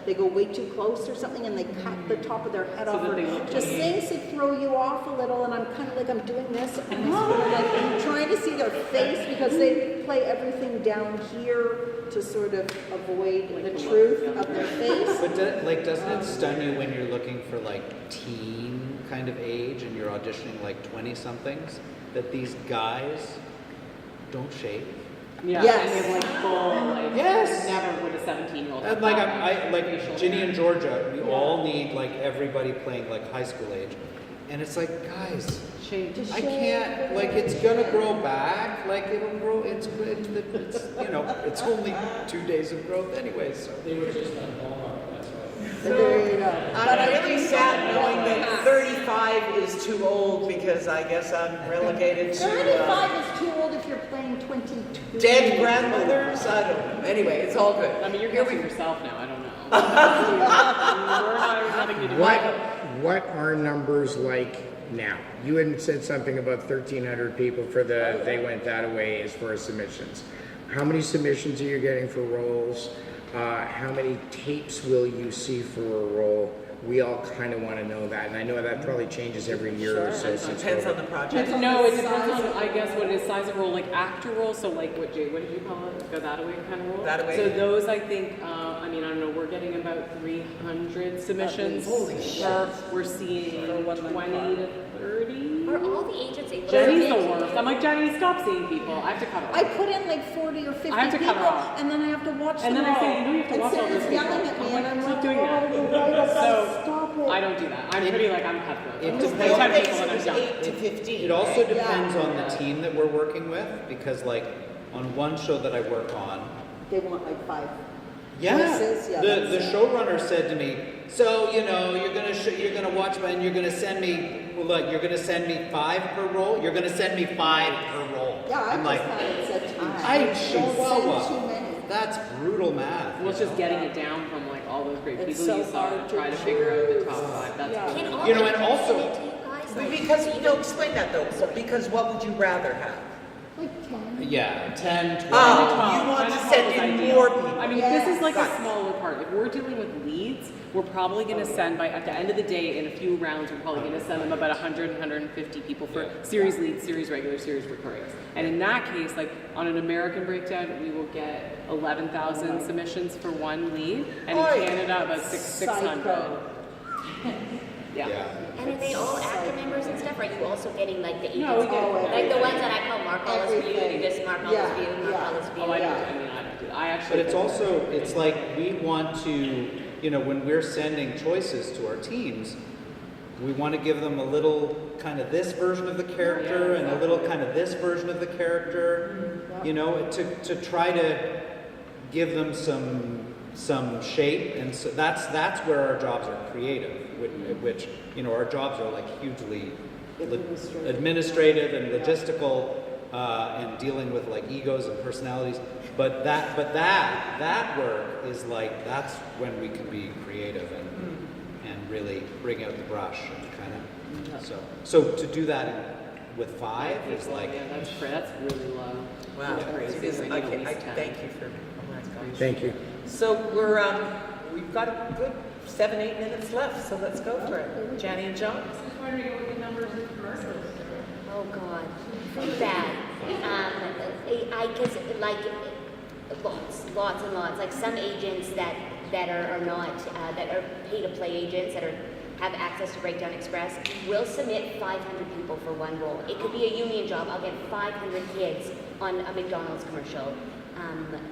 they go way too close or something, and they cut the top of their head off, or just things that throw you off a little, and I'm kind of like, I'm doing this, and I'm trying to see their face, because they play everything down here to sort of avoid the truth of their face. But doesn't it stun you when you're looking for like teen kind of age, and you're auditioning like 20-somethings, that these guys don't shave? Yeah, yes. And they have like full, like, yes. Never would a 17-year-old. And like Ginny and Georgia, we all need like everybody playing like high school age. And it's like, guys, Shame. I can't, like, it's gonna grow back, like, it'll grow, it's you know, it's only 2 days of growth anyway, so. They were just on Walmart, that's why. There you go. I'm really sad knowing that 35 is too old because I guess I'm relegated to 35 is too old if you're playing 22. dead grandmothers. I don't know. Anyway, it's all good. I mean, you're guessing yourself now. I don't know. We're not nothing to do with it. What are numbers like now? You had said something about 1,300 people for the They Went That Way as far as submissions. How many submissions are you getting for roles? How many tapes will you see for a role? We all kind of want to know that, and I know that probably changes every year or so. It depends on the project. No, it depends on, I guess, what it is, size of role, like actor role, so like what did you call it? Go that way kind of role? That way. So those, I think, I mean, I don't know, we're getting about 300 submissions. Holy shit. We're seeing 20 to 30. Are all the agents able to Jenny's the submit? worst. I'm like, Jenny, stop seeing people. I have to cut her off. I put in like 40 or 50 I have to people, cut her off. and then I have to watch And them then I say, all. you know, you have to watch all Sarah's those people. yelling at me, and I'm Stop like, doing that. oh, So, stop it. I don't do that. I'm pretty like, I'm cutthroat. It I'm depends. like 10 people It and I'm was done. 8 to 15. It also right? depends on the team that we're working with, because like, on one show that I work on, They want like 5 yeah, choices. Yeah, the showrunner said to me, so, you know, you're gonna watch my, and you're gonna send me, well, look, you're gonna send me 5 per role? You're gonna send me 5 per role. Yeah, I'm I like, just had it said to me. I Don't send chihuahua. too many. That's brutal math. Well, it's you just know? getting it down from like all those great It's people so you saw hard to try to to figure out the choose. top 5. That's Yeah. Can all You know, the and agents also- submit to you guys? Like, Because, so you no, explain that though. So, because what would you rather have? Like 10. Yeah, 10, 12. Oh, you want to send in more people. I mean, this is like Got a it. smaller part. If we're dealing with leads, we're probably going to send by, at the end of the day, in a few rounds, we're probably going to send them about 100, 150 people for series leads, series regular, series recurrings. And in that case, like on an American breakdown, we will get 11,000 submissions for one lead, and in Oi. Canada, about 600. Yeah. and are they all actor members and stuff? Or are you also getting like the agents? No, we get like the ones that I call Mark Hollis View. Everything. You just Mark Yeah, Hollis View, Mark yeah. Hollis View. Oh, I mean, I don't do that. I actually. But it's also, it's like we want to, you know, when we're sending choices to our teams, we want to give them a little kind of this version of the character and a little kind of this version of the character, you know, to try to give them some shape. And so that's where our jobs are creative, which you know, our jobs are like hugely administrative and logistical, and dealing with like egos and personalities. But that work is like, that's when we can be creative and really bring out the brush and kind of, so to do that with 5 is like, yeah, that's really low. Wow. That's crazy. It is, We need I at least 10. thank you for, oh my gosh. Thank you. So we've got a good 7-8 minutes left, so let's go for it. Janny and John? Just wondering what the numbers of commercials are. Oh God, bad. Because like lots and lots. Like some agents that are not that are pay-to-play agents that have access to Breakdown Express will submit 500 people for one role. It could be a union job. I'll get 500 kids on a McDonald's commercial.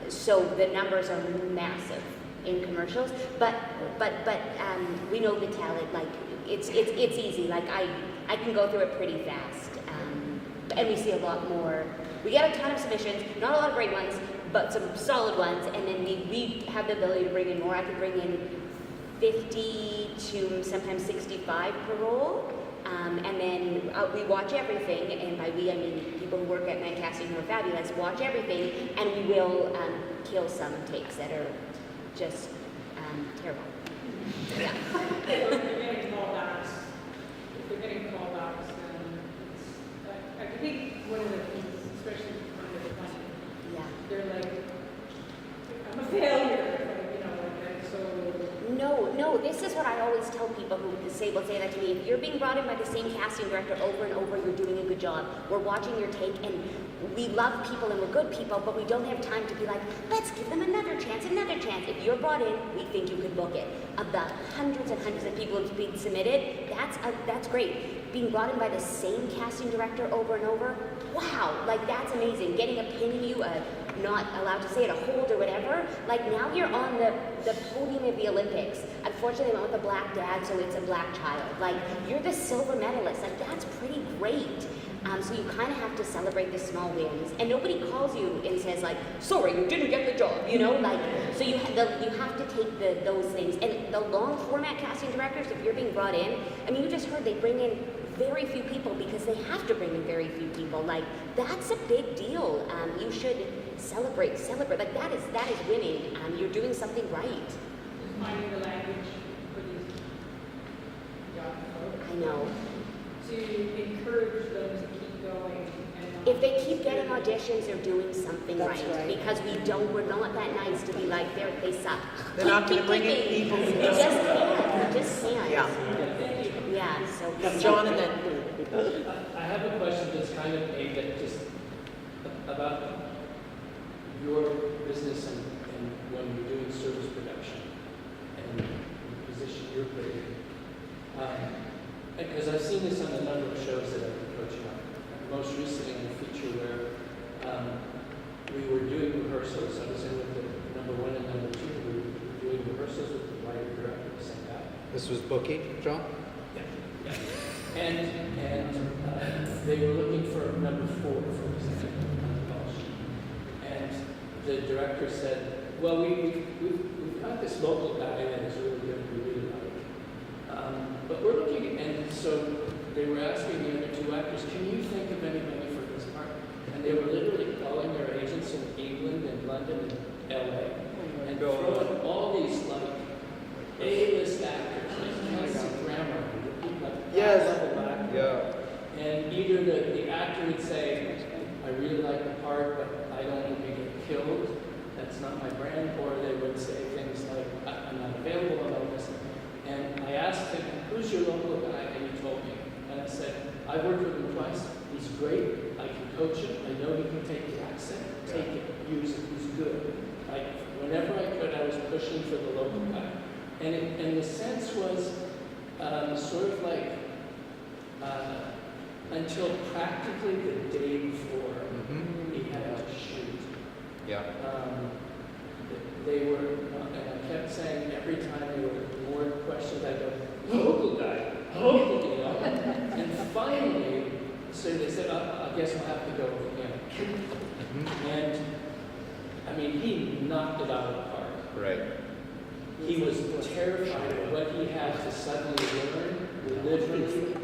So the numbers are massive in commercials, but we know the talent. Like it's easy. Like I can go through it pretty fast, and we see a lot more. We get a ton of submissions, not a lot of great ones, but some solid ones, and then we have the ability to bring in more. I could bring in 50 to sometimes 65 per role. And then we watch everything, and by we I mean people who work at Night Casting who are fabulous, watch everything, and we will kill some takes that are just terrible. Yeah. If they're getting callbacks, then I think one of the things, especially on the company, Yeah. they're like, I'm a failure, like, you know, and so. No, this is what I always tell people who will say that to me. If you're being brought in by the same casting director over and over, you're doing a good job. We're watching your take, and we love people and we're good people, but we don't have time to be like, let's give them another chance. If you're brought in, we think you could book it. Of the hundreds and hundreds of people who've been submitted, that's great. Being brought in by the same casting director over and over, wow, like that's amazing. Getting a pin in you, a not allowed to say it, a hold or whatever. Like now you're on the podium of the Olympics. Unfortunately, I went with a black dad, so it's a black child. Like you're the silver medalist. Like that's pretty great. So you kind of have to celebrate the small wins, and nobody calls you and says like, "Sorry, you didn't get the job," you know. Like so you have to take those things. And the long format casting directors, if you're being brought in, I mean, you just heard they bring in very few people because they have to bring in very few people. Like that's a big deal. You should celebrate. Like that is winning. You're doing something right. Finding the language for these young folks. I know. To encourage them to keep going. And If they keep getting auditions, they're doing something That's right. Because we're not that nice to be like, they suck. They're not going to bring in people who They just can't. They just can't. Yeah. Yeah. So John and then. I have a question that's kind of aimed at just about your business and when you're doing service production and the position you're put in. Because I've seen this on a number of shows that I've been coaching on. Most recently in a feature where we were doing rehearsals. I was in with the number 1 and number 2. We were doing rehearsals with the writer director at the same time. This was Bookie, John? Yeah. And they were looking for number 4, for example, on the call sheet. And the director said, well, we've got this local guy that is really good, we really like. But we're looking, and so they were asking the other 2 actors, can you think of anybody for this part? And they were literally calling their agents in England and London and LA, and throwing all these like A-list actors, like Kelsey Grammer, level actors. Yeah. And either the actor would say, I really like the part, but I don't want to get killed. That's not my brand. Or they would say things like, I'm not available on this. And I asked him, who's your local guy? And he told me. And I said, I've worked with him twice. He's great. I can coach him. I know he can take the accent. Take it. Use it. He's good. Like, whenever I could, I was pushing for the local guy. And the sense was sort of like, until practically the day before he had to shoot. Yeah. They were, and I kept saying every time there were more questions, I go, local guy, local guy. And finally, so they said, I guess we'll have to go with him. And I mean, he knocked it out of the park. Right. He was terrified of what he had to suddenly learn, literally,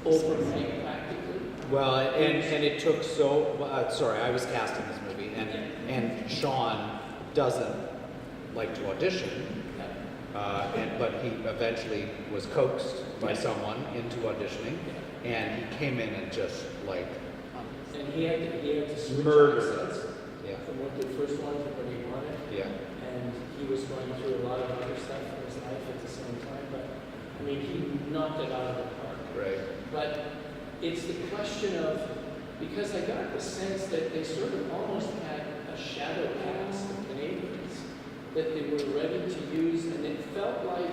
overnight practically. Well, and it took so, sorry, I was casting this movie, and Sean doesn't like to audition, but he eventually was coaxed by someone into auditioning, and he came in and just like and he had to switch murder. accents from what they first wanted to what he wanted. Yeah. And he was going through a lot of other stuff in his life at the same time, but I mean, he knocked it out of the park. Right. But it's the question of, because I got the sense that they sort of almost had a shadow cast of Canadians that they were ready to use, and it felt like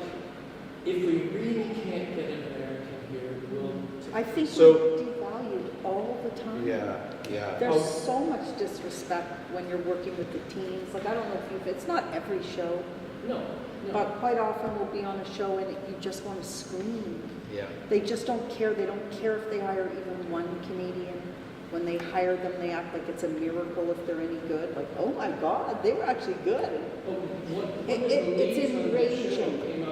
if we really can't get an American here, we'll... I think we're devalued all the time. Yeah. There's so much disrespect when you're working with the teens. Like, I don't know if it's not every show. No. But quite often we'll be on a show and you just want to scream. Yeah. They just don't care. They don't care if they hire even one Canadian. When they hire them, they act like it's a miracle if they're any good. Like, oh my God, they were actually good. It's enraging. Came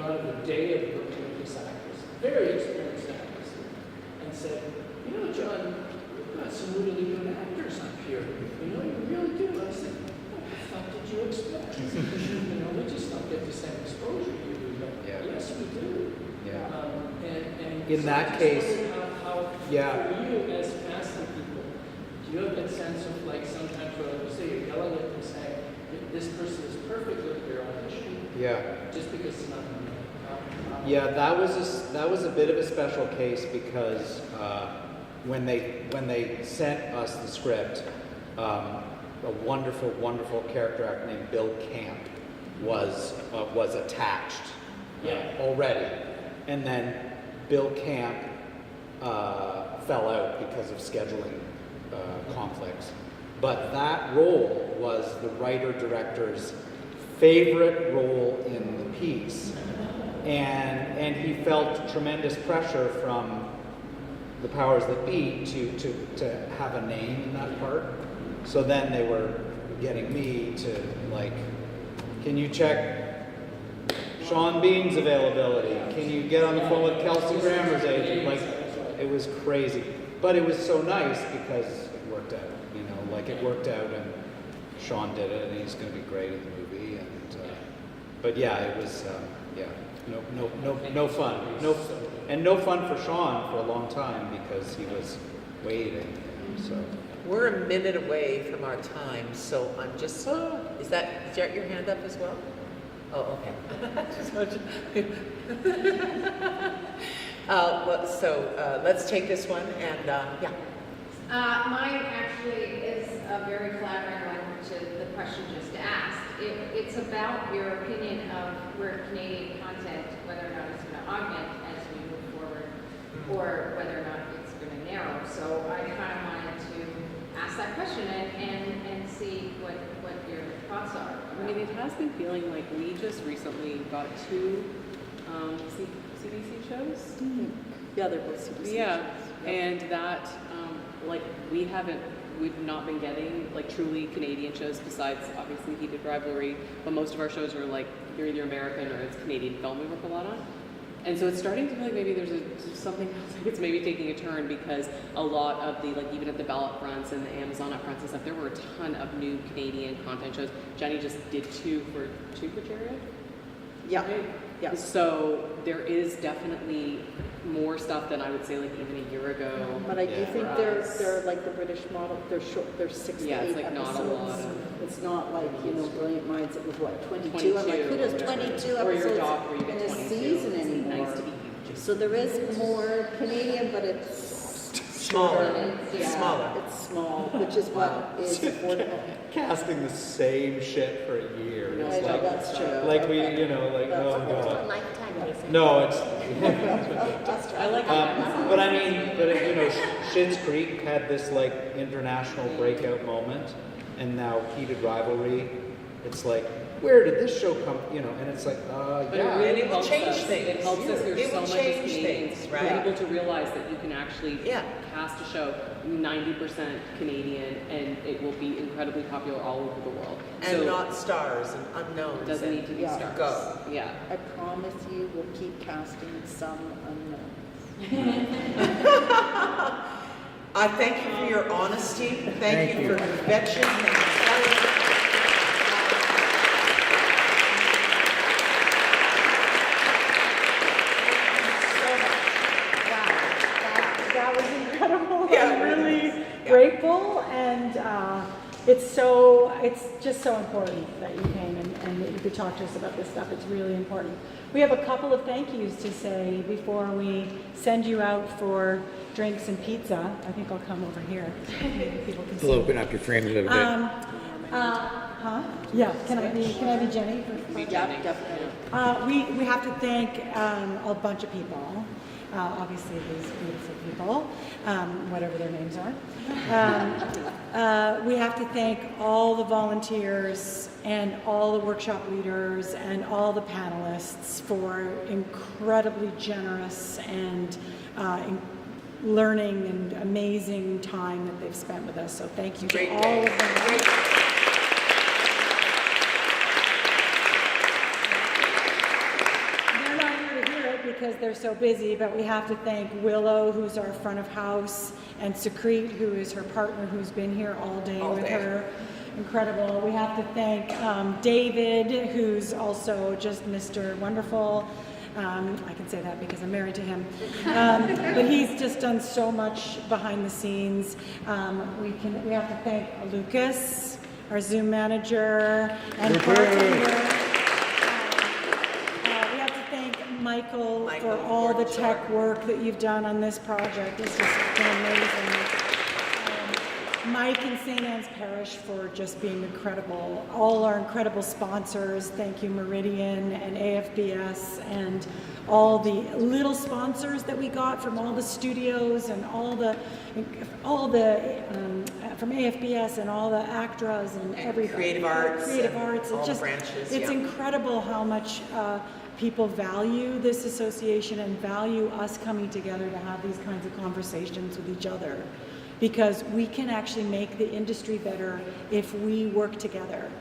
out of the day of working with these actors, very experienced actors, and said, you know, John, we've got some really good actors up here. You know, you really do. I said, what the fuck did you expect? You know, we just don't get the same exposure you do. But yes, we do. Yeah. And in so that I just case, wondered how for you as casting people, do you have that sense of like sometimes where you say you're yelling at them saying, this person is perfect with your audition? Yeah. Just because it's not. Yeah, that was a bit of a special case because when they sent us the script, a wonderful character actor named Bill Camp was attached already, and then Bill Camp fell out because of scheduling conflicts, but that role was the writer-director's favorite role in the piece. And he felt tremendous pressure from the powers that be to have a name in that part. So then they were getting me to, like, can you check Sean Bean's availability? Can you get on the phone with Kelsey Grammer's agent? Like, it was crazy. But it was so nice because it worked out, you know, like it worked out and Sean did it and he's going to be great in the movie. And but yeah, it was, no fun. No fun for Sean for a long time because he was waiting, you know, so. We're a minute away from our time, so I'm just, is that your hand up as well? Oh, okay. Let's take this one and, yeah. Mine actually is a very flattering one to the question just asked. It's about your opinion of where Canadian content, whether or not it's going to augment as we move forward, or whether or not it's going to narrow. So I kind of wanted to ask that question and see what your thoughts are. I mean, it has been feeling like we just recently got 2 CBC shows. Yeah, they're both CBC Yeah, shows. and that, like, we've not been getting, like, truly Canadian shows besides, obviously, Heated Rivalry, but most of our shows are, like, you're either American or it's Canadian film we work a lot on. And so it's starting to feel like maybe there's something else, like it's maybe taking a turn because a lot of the, like, even at the ballot fronts and the Amazon up fronts and stuff, there were a ton of new Canadian content shows. Jenny just did 2 for Chariot? Yeah. Right? Yeah. So there is definitely more stuff than I would say like even a year ago. But I do think they're like the British model. They're short. They're 6 to 8 it's like episodes. not a lot of. It's not like Brilliant Minds. It was what 22. I'm like, who does 22 or your episodes doc where you in get a 22. season It's anymore? nice to be huge. So there is more Canadian, but it's Smaller. Yeah, Smaller. it's small, which is what is affordable. Casting the same shit for a year. No, It's I know, like, that's true. like we, Okay. you know, like, oh It's god. a lifetime basis. No, it's. I like but I mean, you know, Schitt's Creek had this like international breakout moment, and now Heated Rivalry. It's like, where did this show come? You know, and it's like, But yeah. it really it will helps change us. things. It helps us hear It so will much as change Canadians things, to right? be able to realize that you can actually Yeah. cast a show 90% Canadian and it will be incredibly popular all over the world. And So not stars and unknowns. it doesn't and need to be Yeah. stars. Go. Yeah. I promise you, we'll keep casting some unknowns. I thank you for your honesty. Thank you for conviction. Thank you for telling us. That was incredible. Yeah, I'm really Yeah. grateful, and it's just so important that you came and that you could talk to us about this stuff. It's really important. We have a couple of thank yous to say before we send you out for drinks and pizza. I think I'll come over here. People can see. We'll open up your frame a little bit. Huh? Yeah. Can I be Jenny? Yeah, definitely. We have to thank a bunch of people. Obviously, these beautiful people, whatever their names are. We have to thank all the volunteers and all the workshop leaders and all the panelists for incredibly generous and learning and amazing time that they've spent with us. So thank you to all of them. Because they're so busy, but we have to thank Willow, who's our front of house, and Secrete, who is her partner, who's been here all day with her. Incredible. We have to thank David, who's also just Mr. Wonderful. I can say that because I'm married to him. But he's just done so much behind the scenes. We have to thank Lucas, our Zoom manager, and bartender. Michael, for all the tech work that you've done on this project. It's just been amazing. Mike and St. Anne's Parish for just being incredible. All our incredible sponsors. Thank you, Meridian and AFBS, and all the little sponsors that we got from all the studios and all the from AFBS and all the ACTRAs and everything. Creative Arts. Creative Arts. All It's the just, branches. it's yeah. incredible how much people value this association and value us coming together to have these kinds of conversations with each other, because we can actually make the industry better if we work together,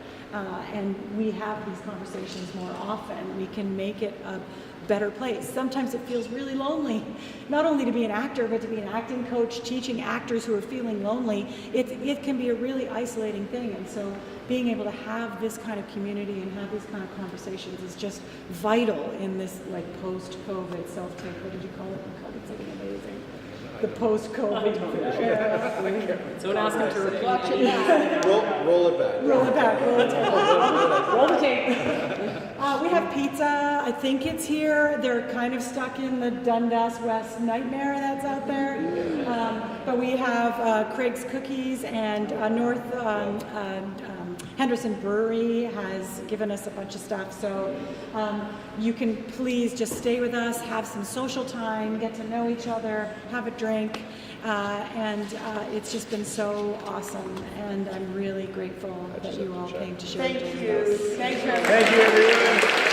and we have these conversations more often. We can make it a better place. Sometimes it feels really lonely, not only to be an actor, but to be an acting coach teaching actors who are feeling lonely. It can be a really isolating thing, and so being able to have this kind of community and have these kind of conversations is just vital in this like post-COVID self-take. What did you call it? You called it something amazing. The post-COVID era. Don't ask him to repeat. Watch it back. Roll it back. Roll it back. Roll it back. Roll the tape. We have pizza. I think it's here. They're kind of stuck in the Dundas West nightmare that's out there. But we have Craig's Cookies, and North Henderson Brewery has given us a bunch of stuff. So you can please just stay with us, have some social time, get to know each other, have a drink. And it's just been so awesome. And I'm really grateful that you all came to share it with us. Thank you. Thank you, everyone.